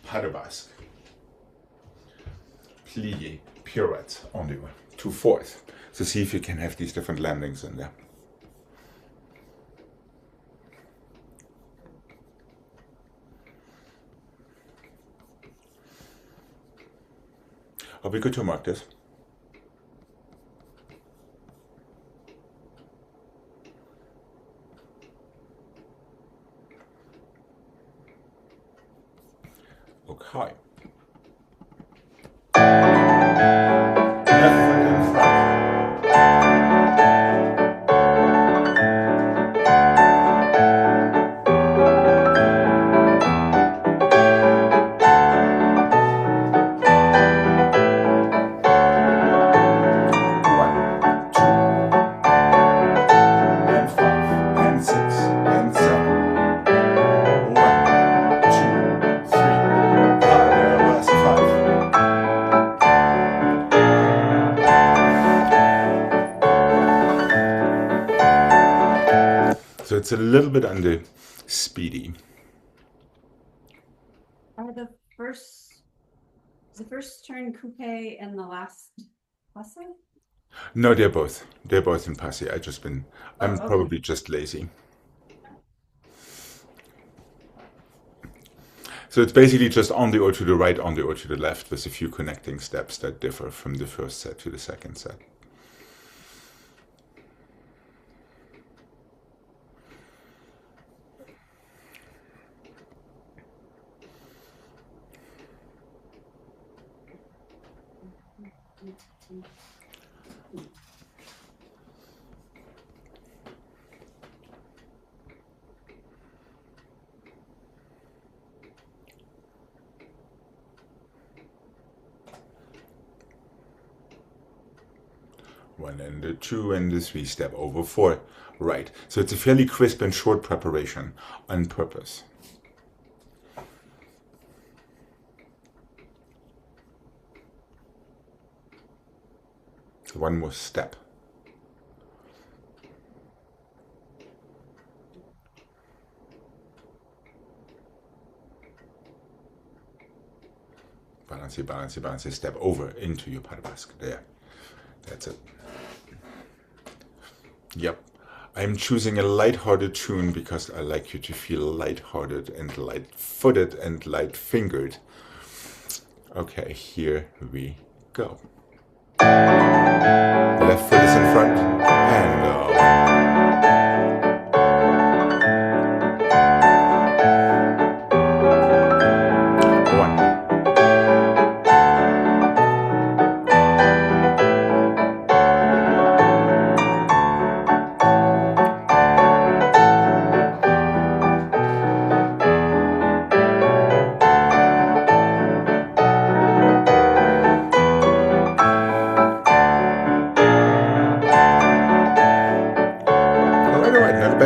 pas de basque, plié pirouette on the way to fourth. So see if you can have these different landings in there. Are we good to mark this? Okay. Left foot in front. So it's a little bit on the speedy. Are is the first turn coupe and the last passe? No, they're both. They're both in passe. I'm okay. probably just lazy. So it's basically just on the or to the right, on the or to the left, with a few connecting steps that differ from the first set to the second set. One and the two and the three step over four. Right. So it's a fairly crisp and short preparation on purpose. So one more step. Balance, balance, balance, step over into your pas de basque. There. That's it. Yep. I'm choosing a light-hearted tune because I like you to feel light-hearted and light-footed and light-fingered. Okay, here we go. Left foot is in front and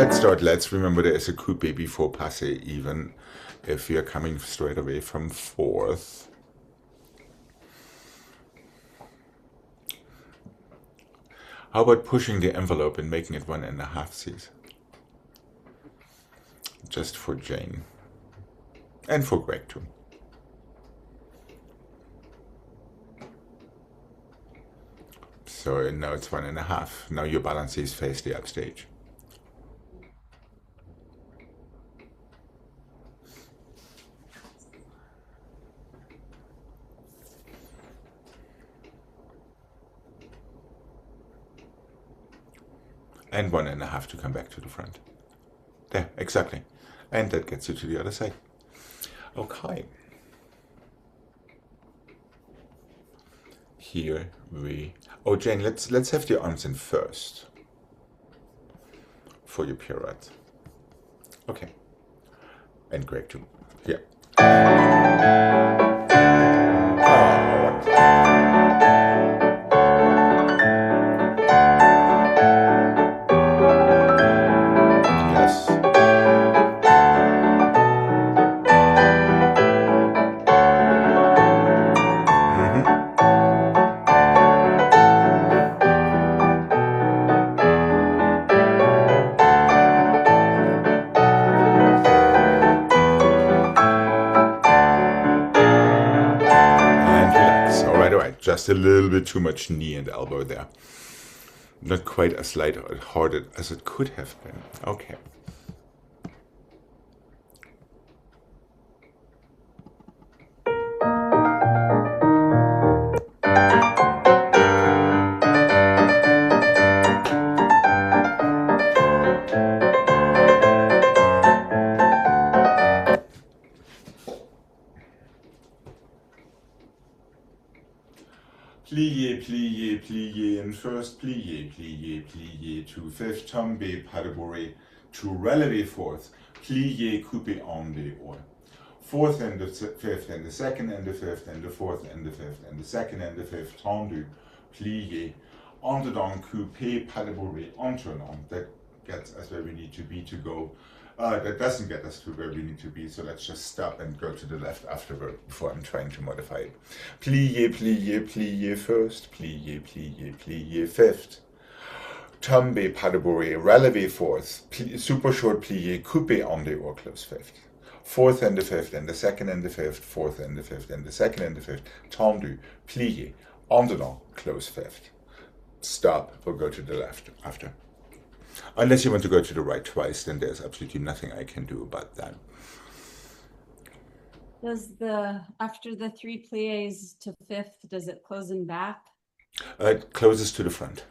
start. Let's remember there is a coupe before passe, even if you're coming straight away from fourth. How about pushing the envelope and making it 1.5 Cs? Just for Jane. And for Gregg too. So now it's 1.5. Now your balances face the upstage. And 1.5 to come back to the front. There, exactly. And that gets you to the other side. Okay. Here we... Oh, Jane, let's have the arms in first. For your pirouette. Okay. And Gregg too. Yeah. Just a little bit too much knee and elbow there. Not quite as light-hearted as it could have been. Okay. Plié, plié, plié in first, plié, plié, plié to fifth, tombé, pas de bourrée to relevé fourth, plié, coupé en deux or. Fourth and the fifth and the second and the fifth and the fourth and the fifth and the second and the fifth, tendu, plié, en dedans, coupé, pas de bourrée, en tournant. That gets us where we need to be to go. That doesn't get us to where we need to be, so let's just stop and go to the left afterward before I'm trying to modify it. Plié, plié, plié first, plié, plié, plié fifth. Tombe, pas de bourrée, relevé fourth, super short plié, coupé en the or close fifth. Fourth and the fifth, and the second and the fifth, fourth and the fifth, and the second and the fifth, tendu, plié, en dedans, close fifth. Stop, we'll go to the left after. Unless you want to go to the right twice, then there's absolutely nothing I can do about that. Does after the 3 pliés to fifth, does it close in back? It closes to the front.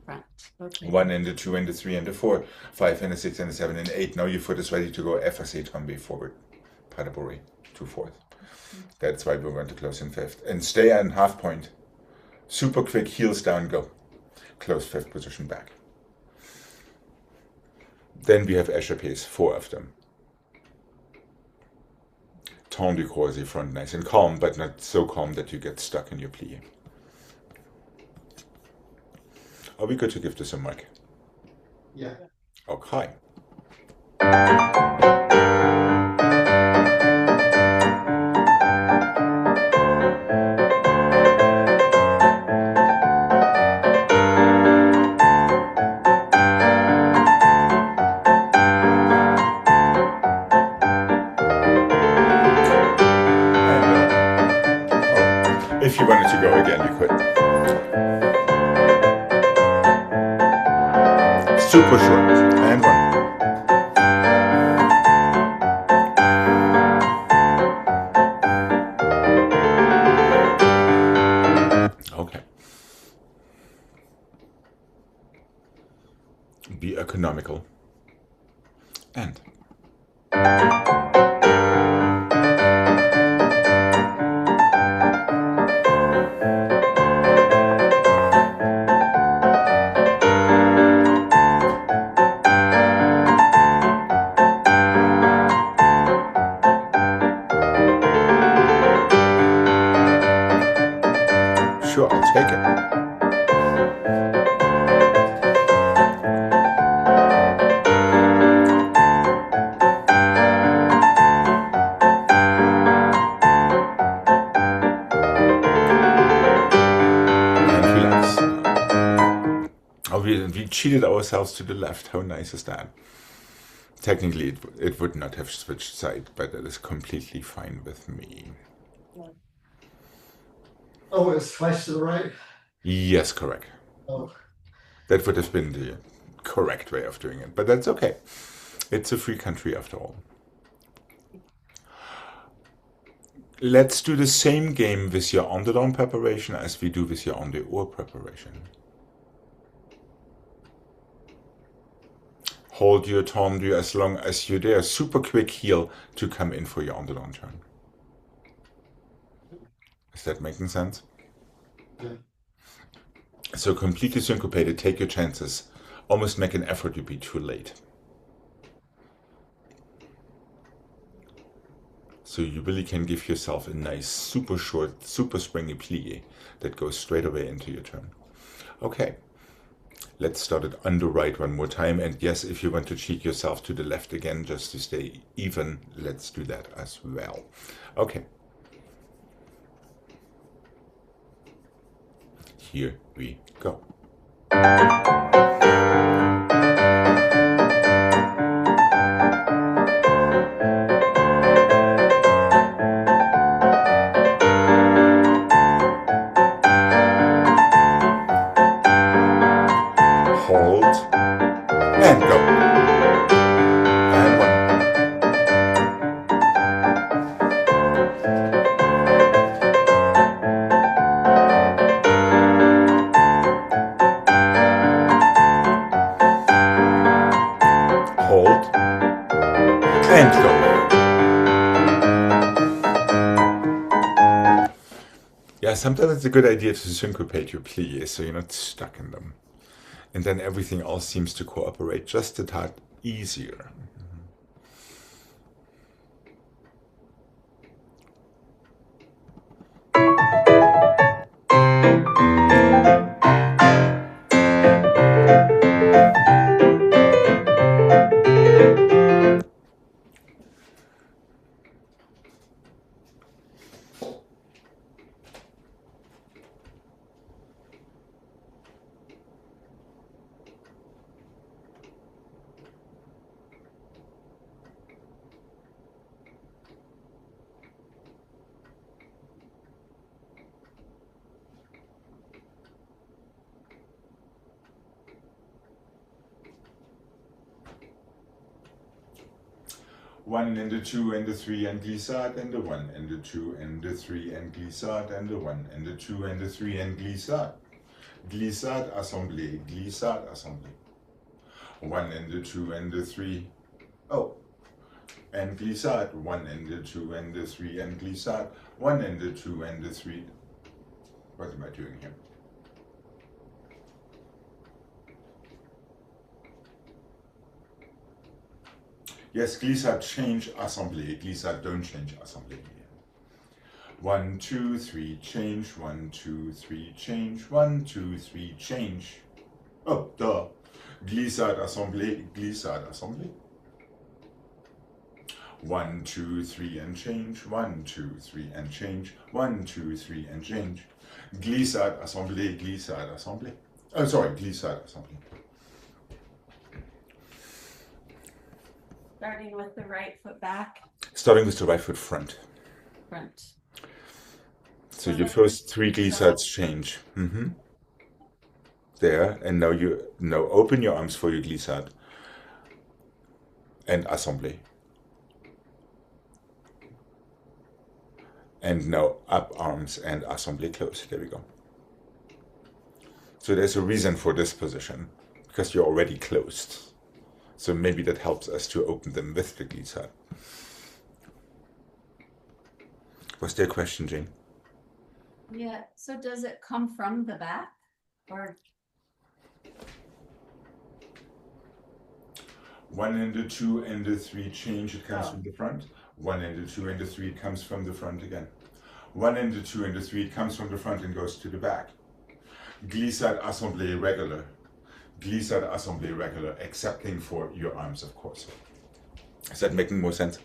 Front, okay. 1 and the 2 and the 3 and the 4, 5 and the 6 and the 7 and the 8. Now your foot is ready to go FSA tombe forward, pas de bourrée, to fourth. That's why we're going to close in fifth. And stay on half point. Super quick, heels down, go. Close fifth position back. Then we have échappés, 4 of them. Tendu croisé front, nice and calm, but not so calm that you get stuck in your plié. Are we good to give this a mic? Yeah. Okay. If you wanted to go again, you could. Super short. And 1. Okay. Be economical. And. Sure, I'll take it. And relax. Oh, we cheated ourselves to the left. How nice is that? Technically, it would not have switched side, but that is completely fine with me. Oh, it's twice to the right? Yes, correct. Oh. That would have been the correct way of doing it, but that's okay. It's a free country after all. Let's do the same game with your on-the-down preparation as we do with your on-the-oar preparation. Hold your tendu as long as you're there. Super quick heel to come in for your on-the-down turn. Is that making sense? Yeah. So completely syncopated, take your chances. Almost make an effort to be too late. So you really can give yourself a nice, super short, super springy plie that goes straight away into your turn. Okay, let's start it on the right one more time. And yes, if you want to cheat yourself to the left again, just to stay even, let's do that as well. Okay. Here we go. Hold and go. And 1. Hold and go. Yeah, sometimes it's a good idea to syncopate your pliés so you're not stuck in them. And then everything else seems to cooperate just a tad easier. 1 and the 2 and the 3 and glissade and the 1 and the 2 and the 3 and glissade and the 1 and the 2 and the 3 and glissade. Glissade, assemblée, glissade, assemblée. 1 and the 2 and the 3. Oh. And glissade. 1 and the 2 and the 3 and glissade. 1 and the 2 and the 3. What am I doing here? Yes, glissade change, assemblée. Glissade don't change, assemblée. 1, 2, 3, change. 1, 2, 3, change. 1, 2, 3, change. Oh, duh. Glissade, assemblée, glissade, assemblée. 1, 2, 3 and change. 1, 2, 3 and change. 1, 2, 3 and change. Glissade, assemblée, glissade, assemblée. Oh, sorry, glissade, assemblée. Starting with the right foot back, Starting with the right foot front. front. So your first 3 glissades change. There, and now open your arms for your glissade and assemblée. And now up arms and assemblée close. There we go. So there's a reason for this position, because you're already closed. So maybe that helps us to open them with the glissade. Was there a question, Jane? Yeah, so does it come from the back or? 1 and the 2 and the 3 change, it comes from the front. 1 and the 2 and the 3 comes from the front again. 1 and the 2 and the 3 comes from the front and goes to the back. Glissade, assemblée, regular. Glissade, assemblée, regular, excepting for your arms, of course. Is that making more sense?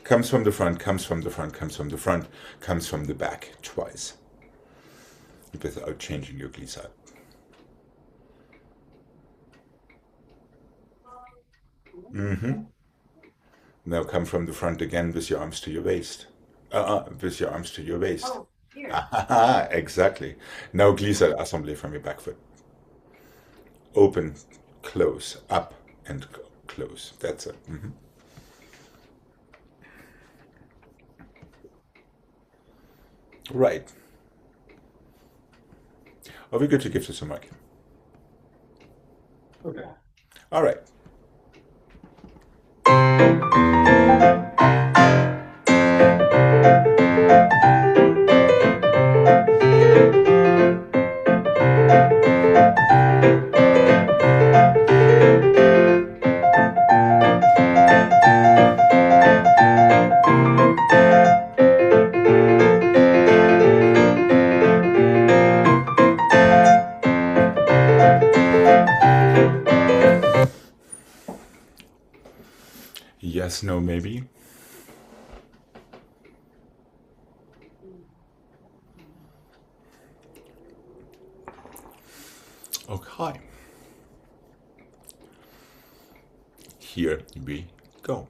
Comes from the front, comes from the front, comes from the front, comes from the back twice. Without changing your glissade. Now come from the front again with your arms to your waist. With your arms to your waist. Oh, here. Exactly. Now glissade, assemblée from your back foot. Open, close, up, and close. That's it. Right. Are we good to give this a mic? Okay. All right. Yes, no, maybe. Okay. Here we go.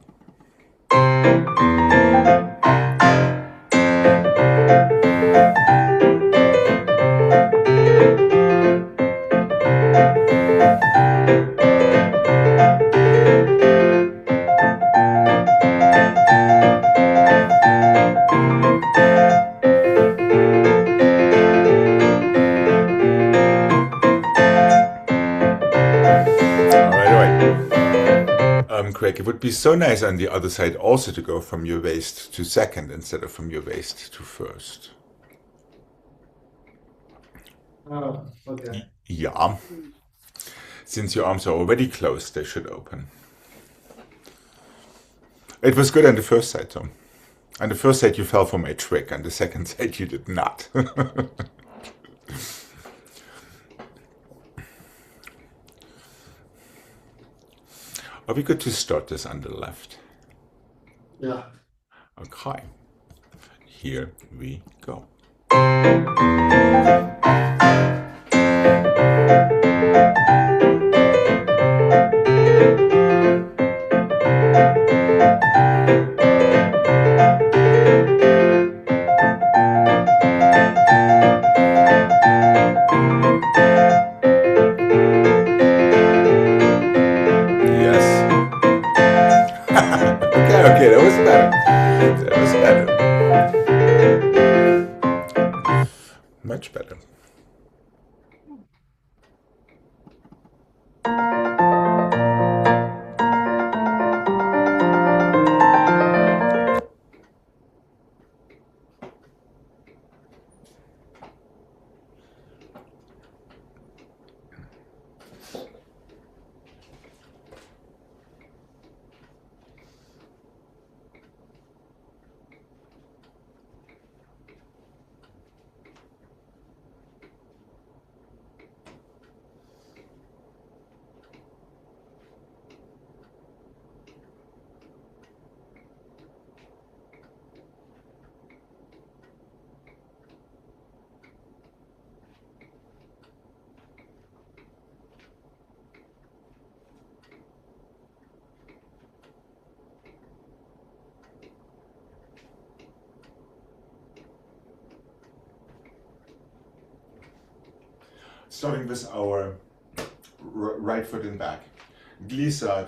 Gregg, it would be so nice on the other side also to go from your waist to second instead of from your waist to first. Oh, okay. Yeah. Since your arms are already closed, they should open. It was good on the first side, though. On the first side, you fell for my trick. On the second side, you did not. Are we good to start this on the left? Yeah. Okay. Here we go. Okay, that was better. That was better. Much better. Starting with our right foot and back. Glissade,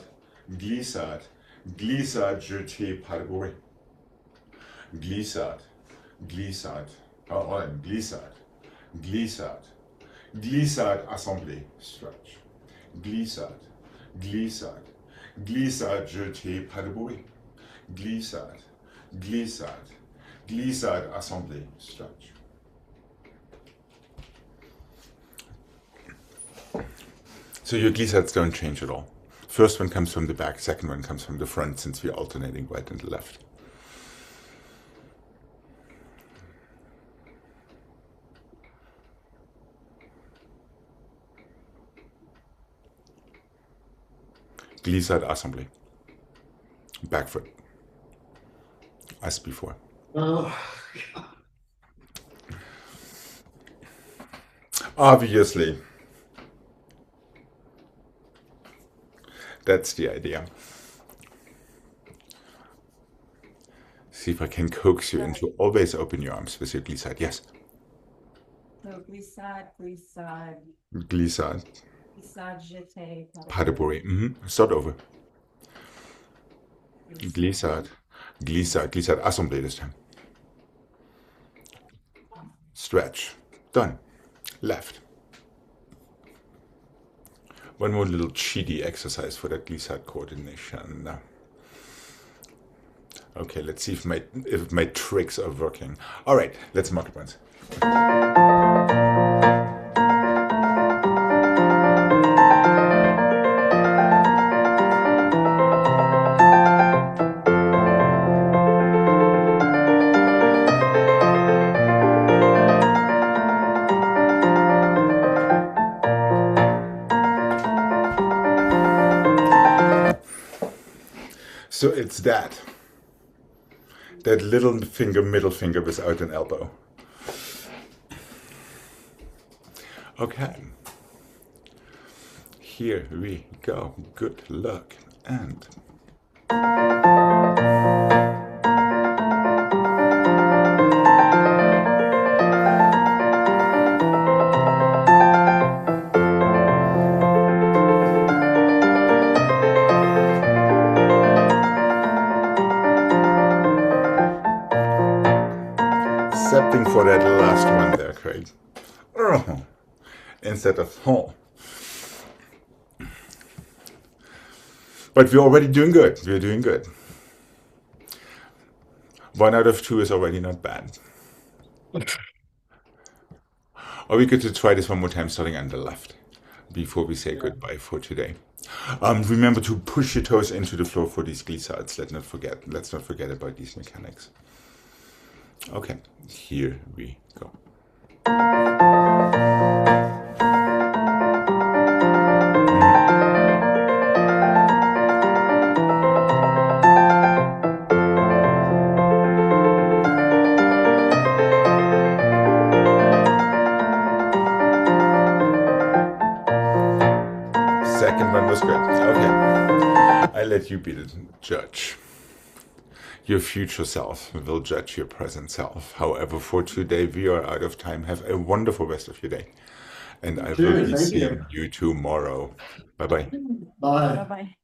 glissade, glissade, jeté, pas de bruit. Glissade, glissade, glissade, glissade, glissade, assemblée, stretch. Glissade, glissade, glissade, jeté, pas de bruit. Glissade, glissade, glissade, assemblée, stretch. So your glissades don't change at all. First one comes from the back, second one comes from the front, since we're alternating right and left. Glissade assemblée. Back foot. As before. Oh, Obviously. That's the idea. See if I can coax you into always open your arms with your glissade. Yes. So glissade, glissade, Glissade. glissade, jeté, Pas de bruit. Start over. Glissade. Glissade. Glissade. Assemblée this time. Stretch. Done. Left. One more little cheaty exercise for that glissade coordination. Okay, let's see if my tricks are working. All right, let's mark it once. So it's that little finger, middle finger without an elbow. Okay. Here we go. Good luck. And accepting for that last one there, Craig. Instead of But we're already doing good. We're doing good. 1 out of 2 is already not bad. Or we could try this one more time, starting on the left, before we say goodbye for today. Remember to push your toes into the floor for these glissades. Let's not forget about these mechanics. Okay, here we go. Second one was good. Okay, I let you be the judge. Your future self will judge your present self. However, for today, we are out of time. Have a wonderful rest of your day. And I will be seeing you tomorrow. Bye-bye. bye. Bye-bye.